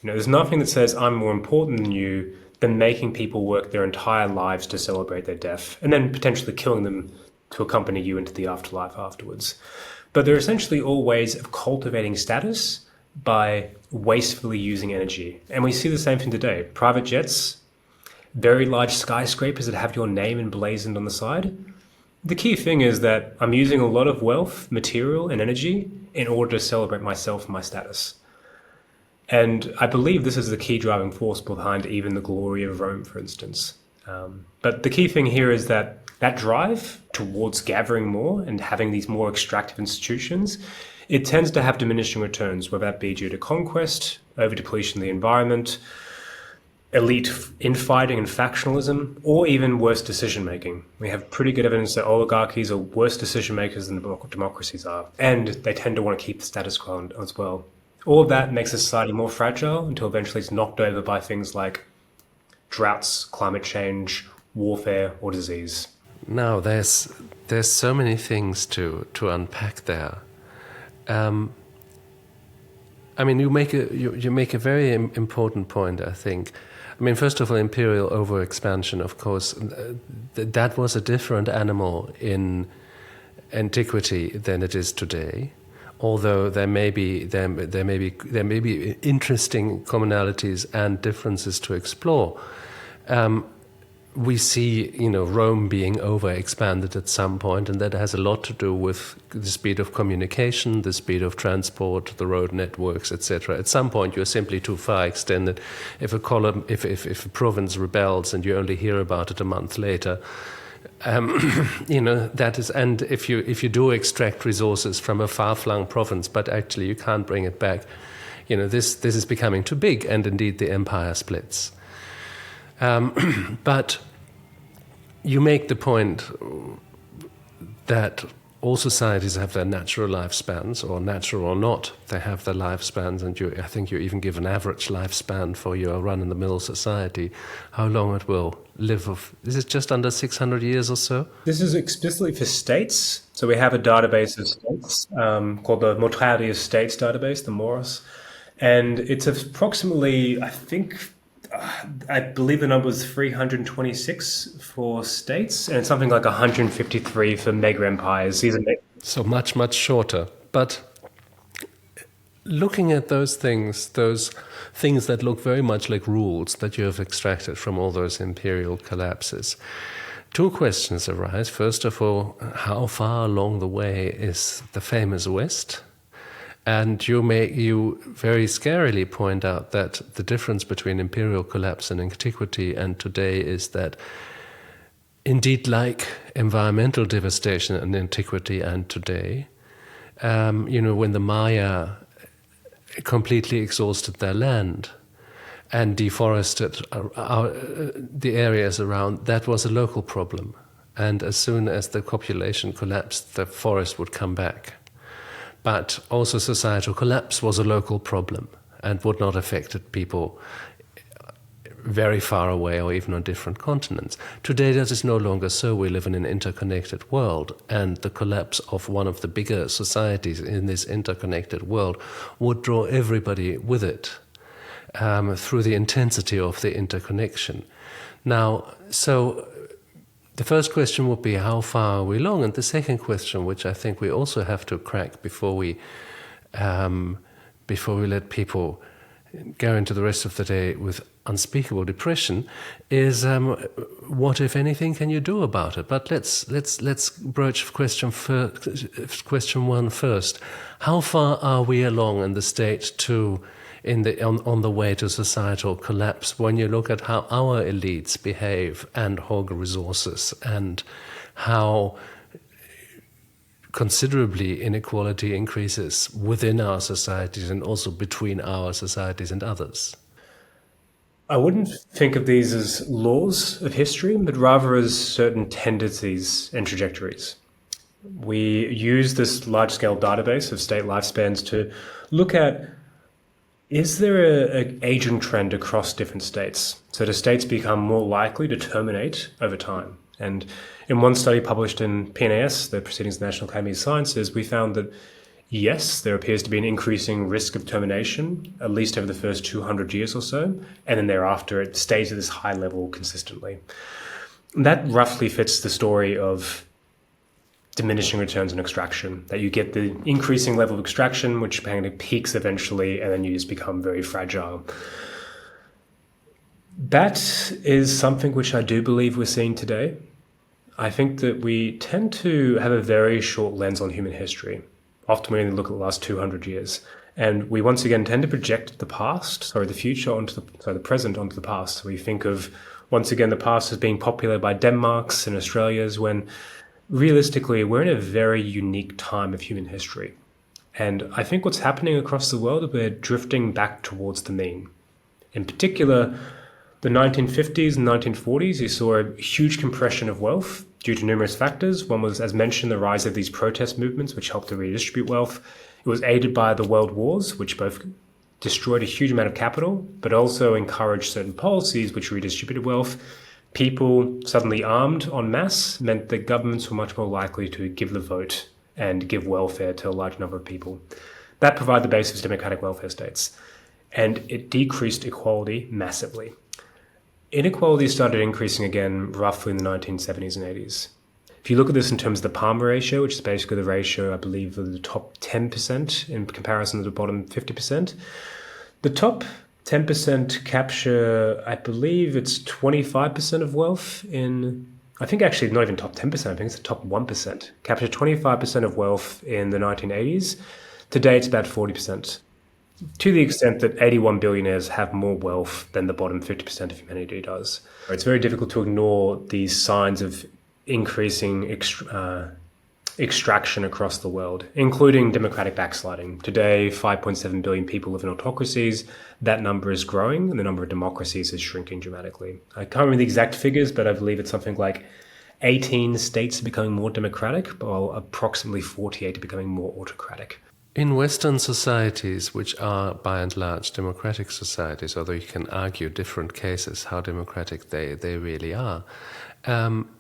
There's nothing that says I'm more important than you than making people work their entire lives to celebrate their death and then potentially killing them to accompany you into the afterlife afterwards. But they're essentially all ways of cultivating status by wastefully using energy. And we see the same thing today. Private jets, very large skyscrapers that have your name emblazoned on the side. The key thing is that I'm using a lot of wealth, material, and energy in order to celebrate myself and my status. And I believe this is the key driving force behind even the glory of Rome, for instance. But the key thing here is that drive towards gathering more and having these more extractive institutions, it tends to have diminishing returns, whether that be due to conquest, over-depletion of the environment, elite infighting and factionalism, or even worse decision-making. We have pretty good evidence that oligarchies are worse decision-makers than democracies are, and they tend to want to keep the status quo as well. All of that makes a society more fragile until eventually it's knocked over by things like droughts, climate change, warfare, or disease. Now, there's so many things to unpack there. You make a very important point, I think. First of all, imperial overexpansion, of course, that was a different animal in antiquity than it is today. Although there may be interesting commonalities and differences to explore, we see Rome being overexpanded at some point, and that has a lot to do with the speed of communication, the speed of transport, the road networks, etc. At some point, you're simply too far extended. If a province rebels and you only hear about it a month later. That is, and if you do extract resources from a far-flung province, but actually you can't bring it back, this is becoming too big, and indeed the empire splits. But you make the point that all societies have their natural lifespans, or natural or not, they have their lifespans, and I think you even give an average lifespan for your run-in-the-mill society, how long it will live. Is it just under 600 years or so? This is explicitly for states. So we have a database of states called the Mortality of States database, the MORS. And it's approximately, I believe the number was 326 for states, and something like 153 for mega empires. So much, much shorter. But looking at those things that look very much like rules that you have extracted from all those imperial collapses, two questions arise. First of all, how far along the way is the famous West? And you very scarily point out that the difference between imperial collapse in antiquity and today is that, indeed, like environmental devastation in antiquity and today, when the Maya completely exhausted their land and deforested the areas around, that was a local problem. And as soon as the population collapsed, the forest would come back. But also societal collapse was a local problem and would not affect people very far away or even on different continents. Today that is no longer so. We live in an interconnected world, and the collapse of one of the bigger societies in this interconnected world would draw everybody with it through the intensity of the interconnection. Now, so the first question would be, how far are we along? And the second question, which I think we also have to crack before we let people go into the rest of the day with unspeakable depression, is what, if anything, can you do about it? But let's broach question one first. How far are we along in the state on the way to societal collapse, when you look at how our elites behave and hog resources, and how considerably inequality increases within our societies and also between our societies and others? I wouldn't think of these as laws of history, but rather as certain tendencies and trajectories. We use this large-scale database of state lifespans to look at, is there an aging trend across different states? So do states become more likely to terminate over time? And in one study published in PNAS, the Proceedings of the National Academy of Sciences, we found that yes, there appears to be an increasing risk of termination, at least over the first 200 years or so, and then thereafter it stays at this high level consistently. And that roughly fits the story of diminishing returns on extraction, that you get the increasing level of extraction, which apparently peaks eventually, and then you just become very fragile. That is something which I do believe we're seeing today. I think that we tend to have a very short lens on human history. Often we only look at the last 200 years. And we once again tend to project the present onto the past. So we think of, once again, the past as being populated by Denmarks and Australias, when realistically, we're in a very unique time of human history. And I think what's happening across the world is we're drifting back towards the mean. In particular, the 1950s and 1940s, you saw a huge compression of wealth due to numerous factors. One was, as mentioned, the rise of these protest movements, which helped to redistribute wealth. It was aided by the world wars, which both destroyed a huge amount of capital, but also encouraged certain policies which redistributed wealth. People suddenly armed en masse meant that governments were much more likely to give the vote and give welfare to a large number of people. That provided the basis of democratic welfare states, and it decreased equality massively. Inequality started increasing again roughly in the 1970s and 80s. If you look at this in terms of the Palmer ratio, which is basically the ratio, I believe, of the top 10% in comparison to the bottom 50%, the top 10% capture, I believe it's 25% of wealth in, I think actually not even top 10%, I think it's the top 1%, capture 25% of wealth in the 1980s. Today it's about 40%, to the extent that 81 billionaires have more wealth than the bottom 50% of humanity does. It's very difficult to ignore these signs of increasing extraction across the world, including democratic backsliding. Today, 5.7 billion people live in autocracies. That number is growing, and the number of democracies is shrinking dramatically. I can't remember the exact figures, but I believe it's something like 18 states are becoming more democratic, while approximately 48 are becoming more autocratic. In Western societies, which are by and large democratic societies, although you can argue different cases how democratic they really are,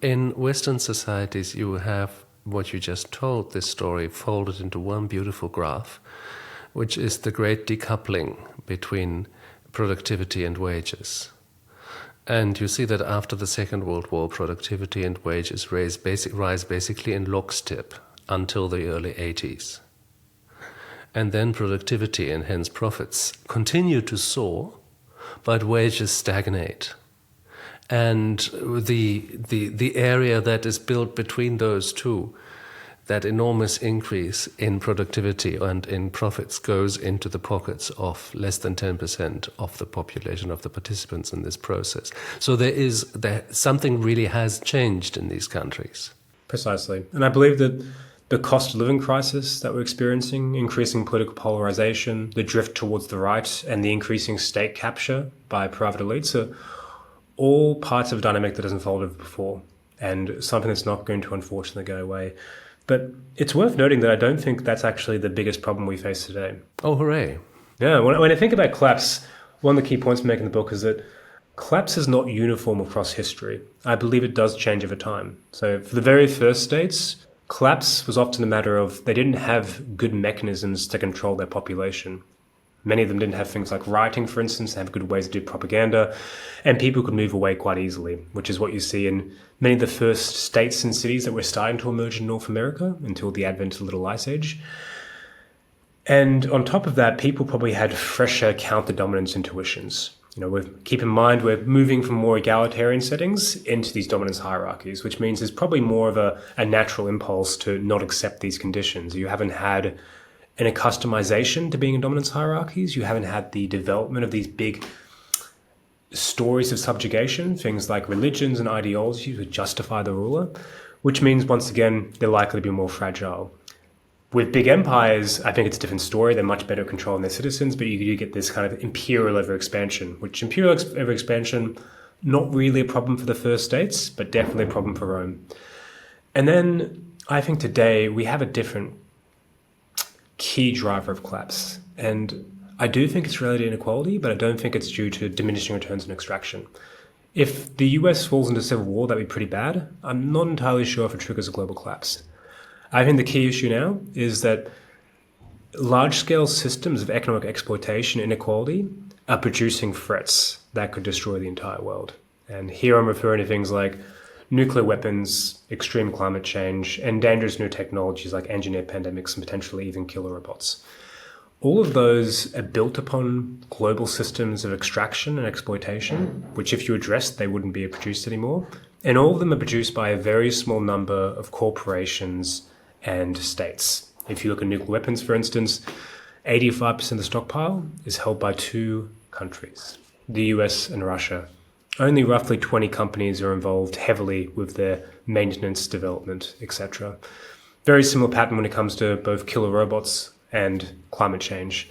in Western societies you have what you just told, this story, folded into one beautiful graph, which is the great decoupling between productivity and wages. And you see that after the Second World War, productivity and wages rise basically in lockstep until the early 80s. And then productivity and hence profits continue to soar, but wages stagnate. And the area that is built between those two, that enormous increase in productivity and in profits, goes into the pockets of less than 10% of the population, of the participants in this process. So something really has changed in these countries. Precisely. And I believe that the cost of living crisis that we're experiencing, increasing political polarization, the drift towards the right, and the increasing state capture by private elites are all parts of a dynamic that has unfolded before, and something that's not going to unfortunately go away. But it's worth noting that I don't think that's actually the biggest problem we face today. Oh, hooray. Yeah, when I think about collapse, one of the key points we make in the book is that collapse is not uniform across history. I believe it does change over time. So for the very first states, collapse was often a matter of they didn't have good mechanisms to control their population. Many of them didn't have things like writing, for instance, have good ways to do propaganda, and people could move away quite easily, which is what you see in many of the first states and cities that were starting to emerge in North America until the advent of the Little Ice Age. And on top of that, people probably had fresher counter-dominance intuitions. Keep in mind, we're moving from more egalitarian settings into these dominance hierarchies, which means there's probably more of a natural impulse to not accept these conditions. You haven't had an accustomization to being in dominance hierarchies. You haven't had the development of these big stories of subjugation, things like religions and ideologies to justify the ruler, which means, once again, they're likely to be more fragile. With big empires, I think it's a different story. They're much better at controlling their citizens, but you do get this kind of imperial overexpansion, which imperial overexpansion, not really a problem for the first states, but definitely a problem for Rome. And then I think today we have a different key driver of collapse. And I do think it's related to inequality, but I don't think it's due to diminishing returns on extraction. If the US falls into civil war, that'd be pretty bad. I'm not entirely sure if it triggers a global collapse. I think the key issue now is that large-scale systems of economic exploitation and inequality are producing threats that could destroy the entire world. And here I'm referring to things like nuclear weapons, extreme climate change, and dangerous new technologies like engineered pandemics and potentially even killer robots. All of those are built upon global systems of extraction and exploitation, which if you addressed, they wouldn't be produced anymore. And all of them are produced by a very small number of corporations and states. If you look at nuclear weapons, for instance, 85% of the stockpile is held by two countries, the US and Russia. Only roughly 20 companies are involved heavily with their maintenance, development, etc. Very similar pattern when it comes to both killer robots and climate change.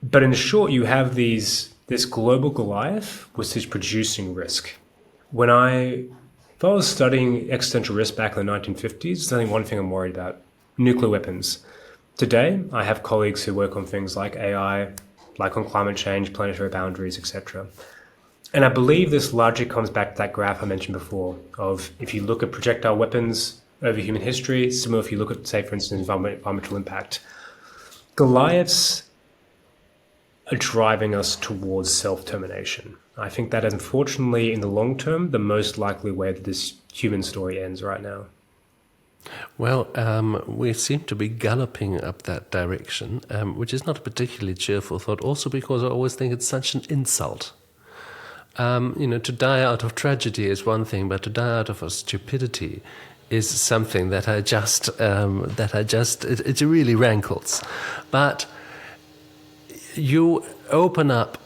But in short, you have this global Goliath which is producing risk. If I was studying existential risk back in the 1950s, there's only one thing I'm worried about: nuclear weapons. Today, I have colleagues who work on things like AI, like on climate change, planetary boundaries, etc. And I believe this logic comes back to that graph I mentioned before of if you look at projectile weapons over human history, similar if you look at, say, for instance, environmental impact. Goliaths are driving us towards self-termination. I think that is, unfortunately, in the long term, the most likely way that this human story ends right now. Well, we seem to be galloping up that direction, which is not a particularly cheerful thought, also because I always think it's such an insult. To die out of tragedy is one thing, but to die out of a stupidity is something that it really rankles. But you open up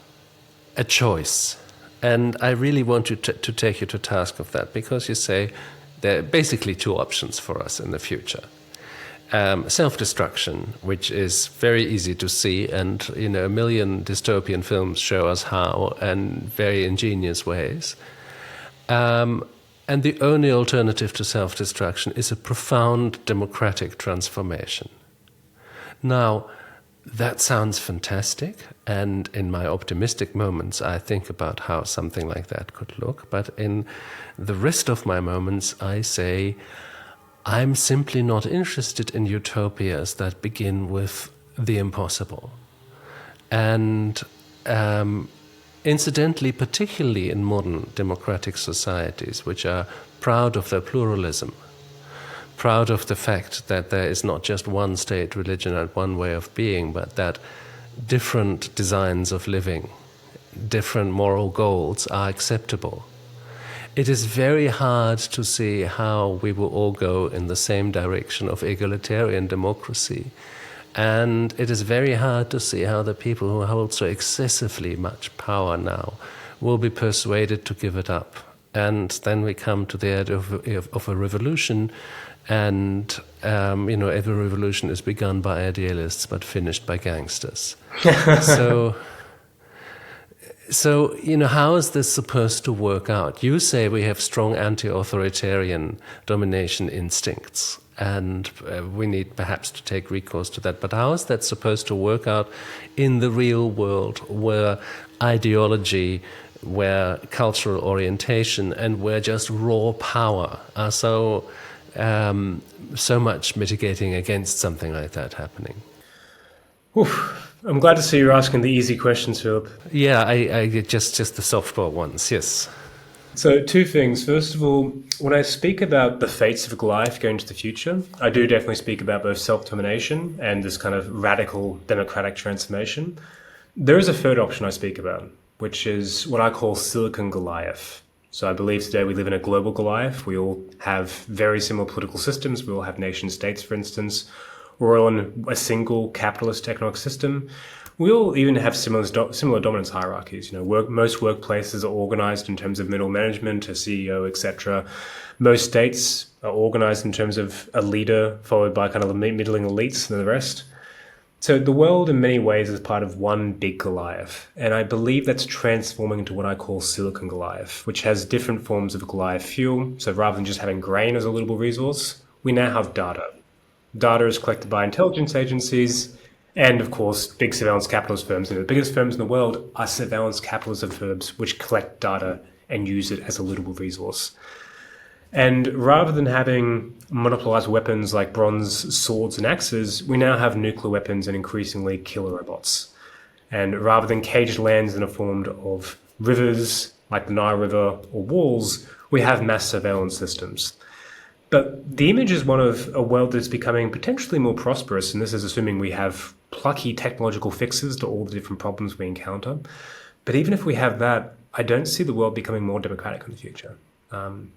a choice, and I really want you to take you to task of that, because you say there are basically two options for us in the future. Self-destruction, which is very easy to see, and a million dystopian films show us how in very ingenious ways. And the only alternative to self-destruction is a profound democratic transformation. Now, that sounds fantastic, and in my optimistic moments I think about how something like that could look, but in the rest of my moments I say, I'm simply not interested in utopias that begin with the impossible. And incidentally, particularly in modern democratic societies, which are proud of their pluralism, proud of the fact that there is not just one state, religion, and one way of being, but that different designs of living, different moral goals are acceptable. It is very hard to see how we will all go in the same direction of egalitarian democracy. And it is very hard to see how the people who hold so excessively much power now will be persuaded to give it up. And then we come to the idea of a revolution, and every revolution is begun by idealists but finished by gangsters. So, how is this supposed to work out? You say we have strong anti-authoritarian domination instincts, and we need perhaps to take recourse to that. But how is that supposed to work out in the real world, where ideology, where cultural orientation, and where just raw power are so much mitigating against something like that happening? Oof. I'm glad to see you're asking the easy questions, Philip. Yeah, I just the softball ones, yes. So 2 things. First of all, when I speak about the fates of Goliath going into the future, I do definitely speak about both self-determination and this kind of radical democratic transformation. There is a third option I speak about, which is what I call Silicon Goliath. So I believe today we live in a global Goliath. We all have very similar political systems. We all have nation states, for instance. We're all in a single capitalist economic system. We all even have similar dominance hierarchies. Most workplaces are organized in terms of middle management, a CEO, etc. Most states are organized in terms of a leader, followed by kind of the middling elites and the rest. So the world in many ways is part of one big Goliath. And I believe that's transforming into what I call Silicon Goliath, which has different forms of Goliath fuel. So rather than just having grain as a livable resource, we now have data. Data is collected by intelligence agencies and, of course, big surveillance capitalist firms. And the biggest firms in the world are surveillance capitalism firms which collect data and use it as a livable resource. And rather than having monopolized weapons like bronze swords and axes, we now have nuclear weapons and increasingly killer robots. And rather than caged lands that are formed of rivers like the Nile River or walls, we have mass surveillance systems. But the image is one of a world that's becoming potentially more prosperous, and this is assuming we have plucky technological fixes to all the different problems we encounter. But even if we have that, I don't see the world becoming more democratic in the future.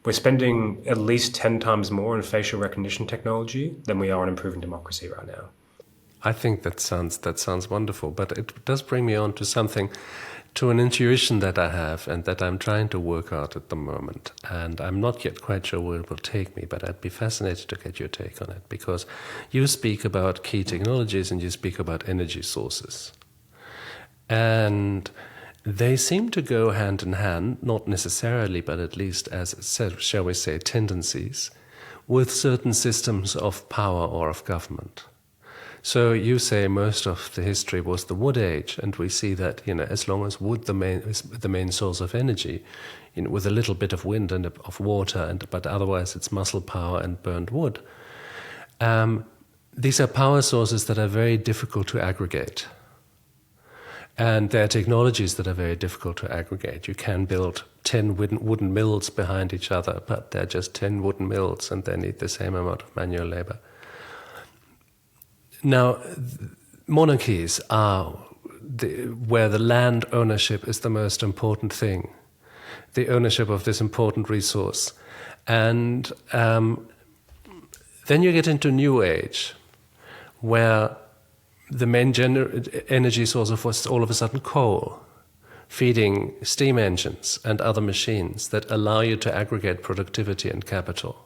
We're spending at least 10 times more on facial recognition technology than we are on improving democracy right now. I think that sounds wonderful, but it does bring me on to an intuition that I have and that I'm trying to work out at the moment. And I'm not yet quite sure where it will take me, but I'd be fascinated to get your take on it, because you speak about key technologies and you speak about energy sources. And they seem to go hand in hand, not necessarily, but at least as, shall we say, tendencies, with certain systems of power or of government. So you say most of the history was the wood age, and we see that as long as wood is the main source of energy, with a little bit of wind and of water, but otherwise it's muscle power and burned wood. These are power sources that are very difficult to aggregate, and there are technologies that are very difficult to aggregate. You can build 10 wooden mills behind each other, but they're just 10 wooden mills, and they need the same amount of manual labor. Now, monarchies are where the land ownership is the most important thing, the ownership of this important resource. And then you get into New Age, where the main energy source was all of a sudden coal, feeding steam engines and other machines that allow you to aggregate productivity and capital.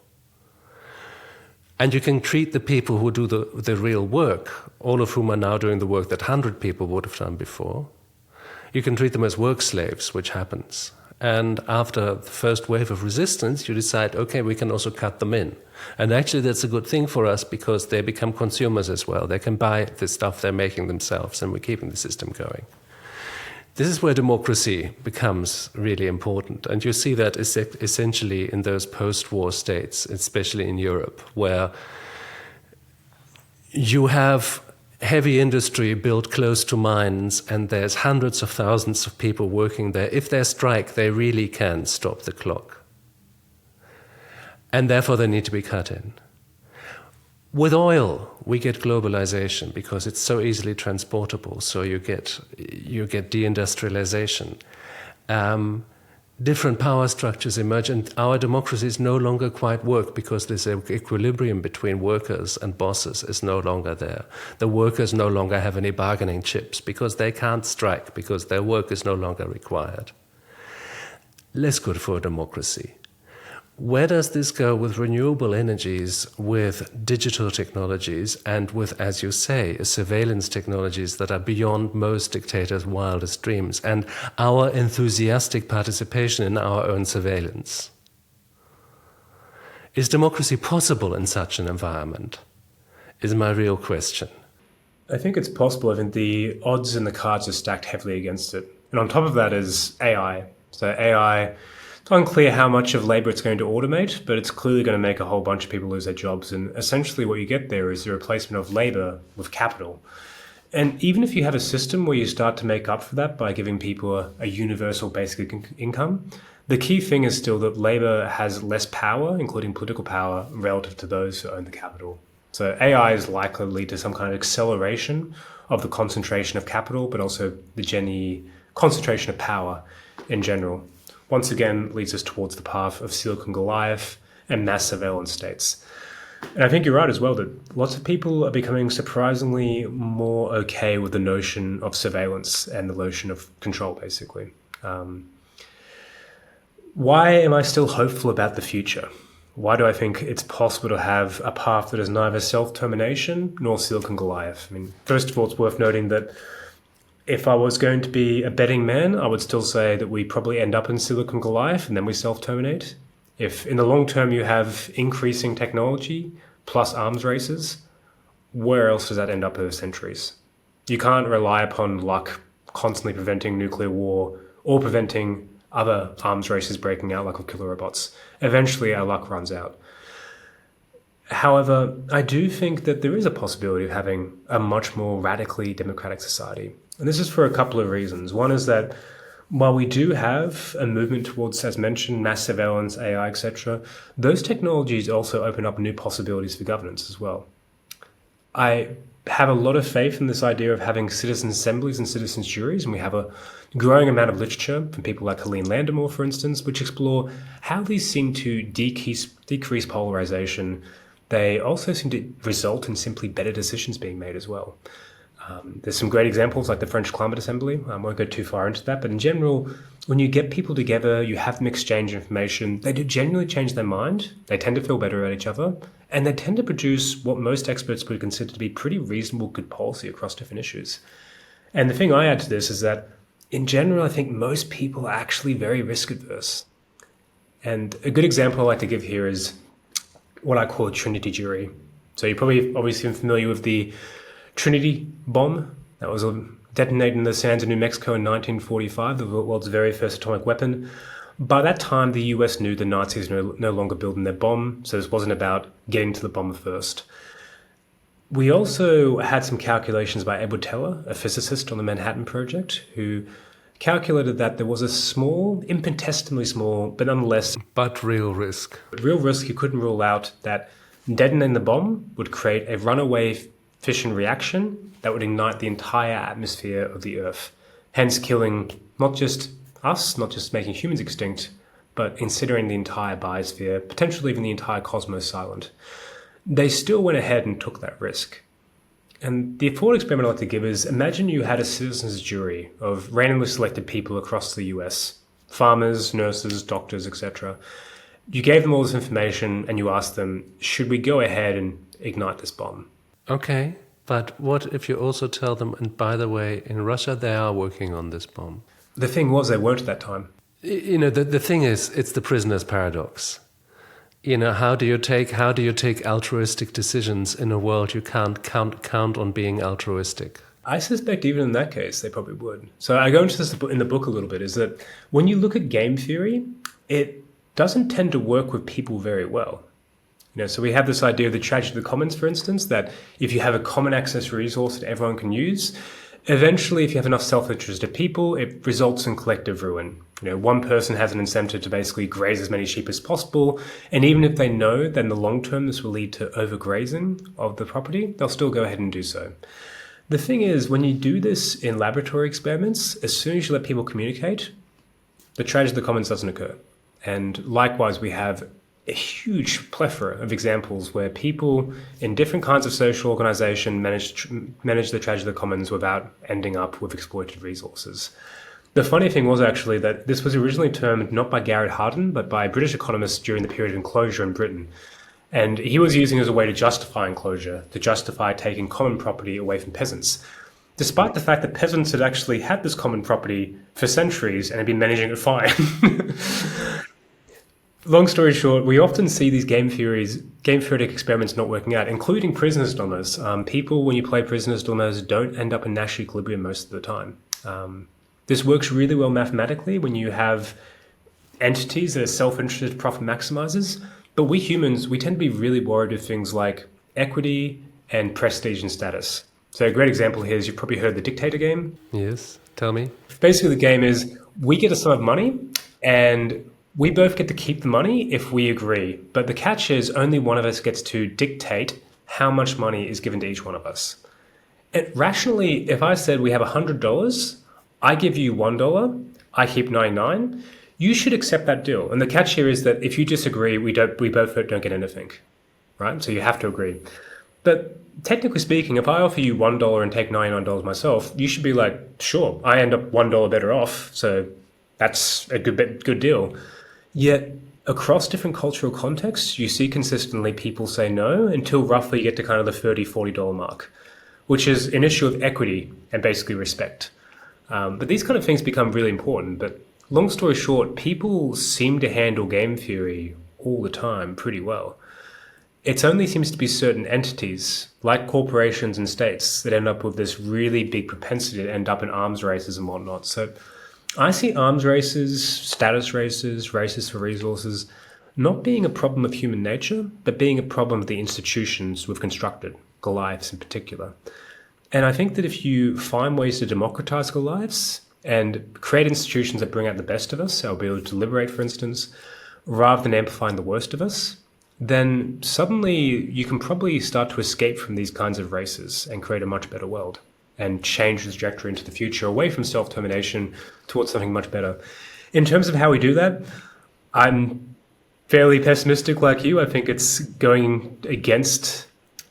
And you can treat the people who do the real work, all of whom are now doing the work that 100 people would have done before. You can treat them as work slaves, which happens. And after the first wave of resistance, you decide, okay, we can also cut them in. And actually, that's a good thing for us because they become consumers as well. They can buy the stuff they're making themselves, and we're keeping the system going. This is where democracy becomes really important. And you see that essentially in those post-war states, especially in Europe, where you have heavy industry built close to mines, and there's hundreds of thousands of people working there. If they strike, they really can stop the clock. And therefore, they need to be cut in. With oil, we get globalization because it's so easily transportable. So you get deindustrialization. Different power structures emerge, and our democracies no longer quite work because this equilibrium between workers and bosses is no longer there. The workers no longer have any bargaining chips because they can't strike because their work is no longer required. Less good for a democracy. Where does this go with renewable energies, with digital technologies, and with, as you say, surveillance technologies that are beyond most dictators' wildest dreams, and our enthusiastic participation in our own surveillance? Is democracy possible in such an environment? Is my real question. I think it's possible. I think the odds and the cards are stacked heavily against it. And on top of that is AI. So AI... It's unclear how much of labor it's going to automate, but it's clearly going to make a whole bunch of people lose their jobs. And essentially what you get there is the replacement of labor with capital. And even if you have a system where you start to make up for that by giving people a universal basic income, the key thing is still that labor has less power, including political power, relative to those who own the capital. So AI is likely to lead to some kind of acceleration of the concentration of capital, but also the concentration of power in general. Once again, leads us towards the path of Silicon Goliath and mass surveillance states. And I think you're right as well that lots of people are becoming surprisingly more okay with the notion of surveillance and the notion of control, basically. Why am I still hopeful about the future? Why do I think it's possible to have a path that is neither self-termination nor Silicon Goliath? I mean, first of all, it's worth noting that if I was going to be a betting man, I would still say that we probably end up in Silicon Goliath and then we self-terminate. If in the long term you have increasing technology plus arms races, where else does that end up over centuries? You can't rely upon luck constantly preventing nuclear war or preventing other arms races breaking out like with killer robots. Eventually our luck runs out. However, I do think that there is a possibility of having a much more radically democratic society. And this is for a couple of reasons. One is that while we do have a movement towards, as mentioned, mass surveillance, AI, etc., those technologies also open up new possibilities for governance as well. I have a lot of faith in this idea of having citizens' assemblies and citizens' juries, and we have a growing amount of literature from people like Helene Landemore, for instance, which explore how these seem to decrease polarization. They also seem to result in simply better decisions being made as well. There's some great examples like the French Climate Assembly. I won't go too far into that, but in general, when you get people together, you have them exchange information, they do genuinely change their mind, they tend to feel better at each other, and they tend to produce what most experts would consider to be pretty reasonable, good policy across different issues. And the thing I add to this is that, in general, I think most people are actually very risk adverse. And a good example I like to give here is what I call a Trinity jury. So you're probably obviously familiar with the Trinity bomb that was detonated in the sands of New Mexico in 1945, the world's very first atomic weapon. By that time, the US knew the Nazis were no longer building their bomb, so this wasn't about getting to the bomber first. We also had some calculations by Edward Teller, a physicist on the Manhattan Project, who calculated that there was a small, infinitesimally small, but nonetheless... But real risk. He couldn't rule out that detonating the bomb would create a runaway fission reaction that would ignite the entire atmosphere of the Earth, hence killing not just us, not just making humans extinct, but considering the entire biosphere, potentially even the entire cosmos silent. They still went ahead and took that risk. And the thought experiment I'd like to give is, imagine you had a citizens' jury of randomly selected people across the US, farmers, nurses, doctors, etc. You gave them all this information and you asked them, should we go ahead and ignite this bomb? Okay, but what if you also tell them, and by the way, in Russia they are working on this bomb? The thing was, they weren't at that time. The thing is, it's the prisoner's paradox. How do you take altruistic decisions in a world you can't count on being altruistic? I suspect even in that case, they probably would. So I go into this in the book a little bit, is that when you look at game theory, it doesn't tend to work with people very well. So we have this idea of the tragedy of the commons, for instance, that if you have a common access resource that everyone can use, eventually, if you have enough self-interested people, it results in collective ruin. One person has an incentive to basically graze as many sheep as possible, and even if they know that in the long term this will lead to overgrazing of the property, they'll still go ahead and do so. The thing is, when you do this in laboratory experiments, as soon as you let people communicate, the tragedy of the commons doesn't occur. And likewise, we have a huge plethora of examples where people in different kinds of social organization manage the tragedy of the commons without ending up with exploited resources. The funny thing was actually that this was originally termed not by Garrett Hardin, but by British economists during the period of enclosure in Britain. And he was using it as a way to justify enclosure, to justify taking common property away from peasants, despite the fact that peasants had actually had this common property for centuries and had been managing it fine. Long story short, we often see these game theoretic experiments not working out, including prisoner's dilemmas. People, when you play prisoner's dilemmas, don't end up in Nash equilibrium most of the time. This works really well mathematically when you have entities that are self-interested profit maximizers. But we humans, we tend to be really worried with things like equity and prestige and status. So a great example here is you've probably heard the dictator game. Yes, tell me. Basically, the game is we get a sum of money and we both get to keep the money if we agree. But the catch is only one of us gets to dictate how much money is given to each one of us. And rationally, if I said we have $100, I give you $1, I keep 99, you should accept that deal. And the catch here is that if you disagree, we both don't get anything, right? So you have to agree. But technically speaking, if I offer you $1 and take $99 myself, you should be like, sure, I end up $1 better off. So that's a good deal. Yet across different cultural contexts, you see consistently people say no until roughly you get to kind of the $30, $40 mark, which is an issue of equity and basically respect. But these kind of things become really important. But long story short, people seem to handle game theory all the time pretty well. It only seems to be certain entities, like corporations and states, that end up with this really big propensity to end up in arms races and whatnot. So I see arms races, status races, races for resources, not being a problem of human nature, but being a problem of the institutions we've constructed, Goliaths in particular. And I think that if you find ways to democratize Goliaths and create institutions that bring out the best of us, our ability to deliberate, for instance, rather than amplifying the worst of us, then suddenly you can probably start to escape from these kinds of races and create a much better world and change the trajectory into the future away from self-termination towards something much better. In terms of how we do that, I'm fairly pessimistic like you. I think it's going against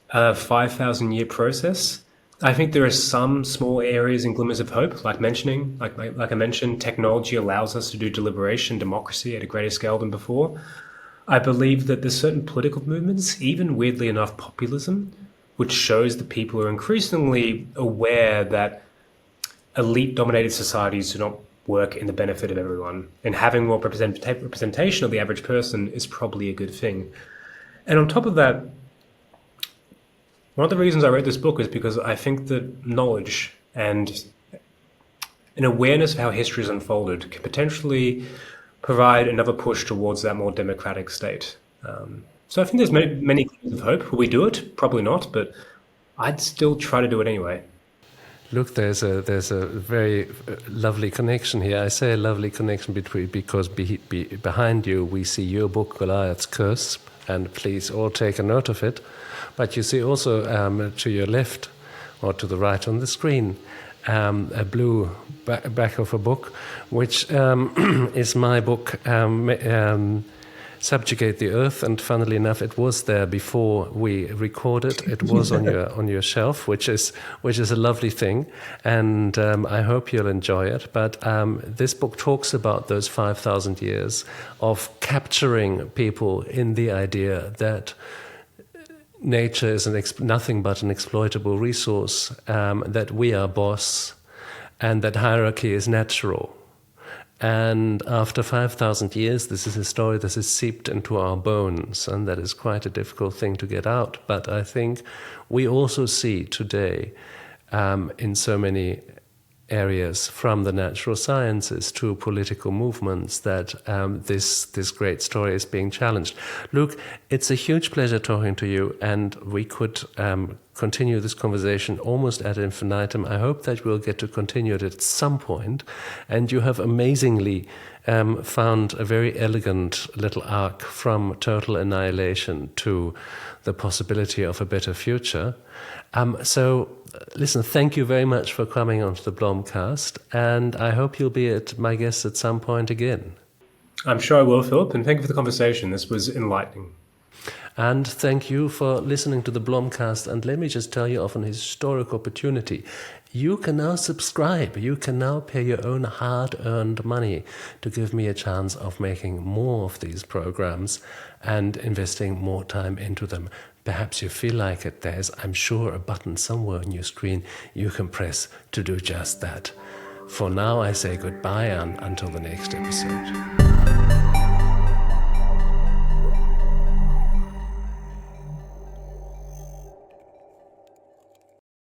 a 5,000-year process. I think there are some small areas and glimmers of hope, like I mentioned, technology allows us to do deliberation, democracy at a greater scale than before. I believe that there's certain political movements, even weirdly enough populism, which shows that people are increasingly aware that elite-dominated societies do not work in the benefit of everyone. And having more representation of the average person is probably a good thing. And on top of that, one of the reasons I wrote this book is because I think that knowledge and an awareness of how history has unfolded can potentially provide another push towards that more democratic state. So I think there's many kinds of hope. Will we do it? Probably not, but I'd still try to do it anyway. Look, there's a very lovely connection here. I say a lovely connection because behind you we see your book, Goliath's Curse, and please all take a note of it. But you see also to your left or to the right on the screen a blue back of a book, which is my book, Subjugate the Earth. And funnily enough, it was there before we recorded. It was on your shelf, which is a lovely thing, and I hope you'll enjoy it. But this book talks about those 5,000 years of capturing people in the idea that nature is nothing but an exploitable resource, that we are boss, and that hierarchy is natural. And after 5,000 years, this is a story that is seeped into our bones, and that is quite a difficult thing to get out. But I think we also see today, in so many areas, from the natural sciences to political movements, that this great story is being challenged. Luke, it's a huge pleasure talking to you, and we could continue this conversation almost ad infinitum. I hope that we'll get to continue it at some point, and you have amazingly found a very elegant little arc from total annihilation to the possibility of a better future. So listen, thank you very much for coming onto the BlomCast, and I hope you'll be my guest at some point again. I'm sure I will, Philip, and thank you for the conversation. This was enlightening. And thank you for listening to the BlomCast. And let me just tell you of an historic opportunity. You can now subscribe. You can now pay your own hard-earned money to give me a chance of making more of these programs and investing more time into them. Perhaps you feel like it. There's, I'm sure, a button somewhere on your screen you can press to do just that. For now, I say goodbye and until the next episode.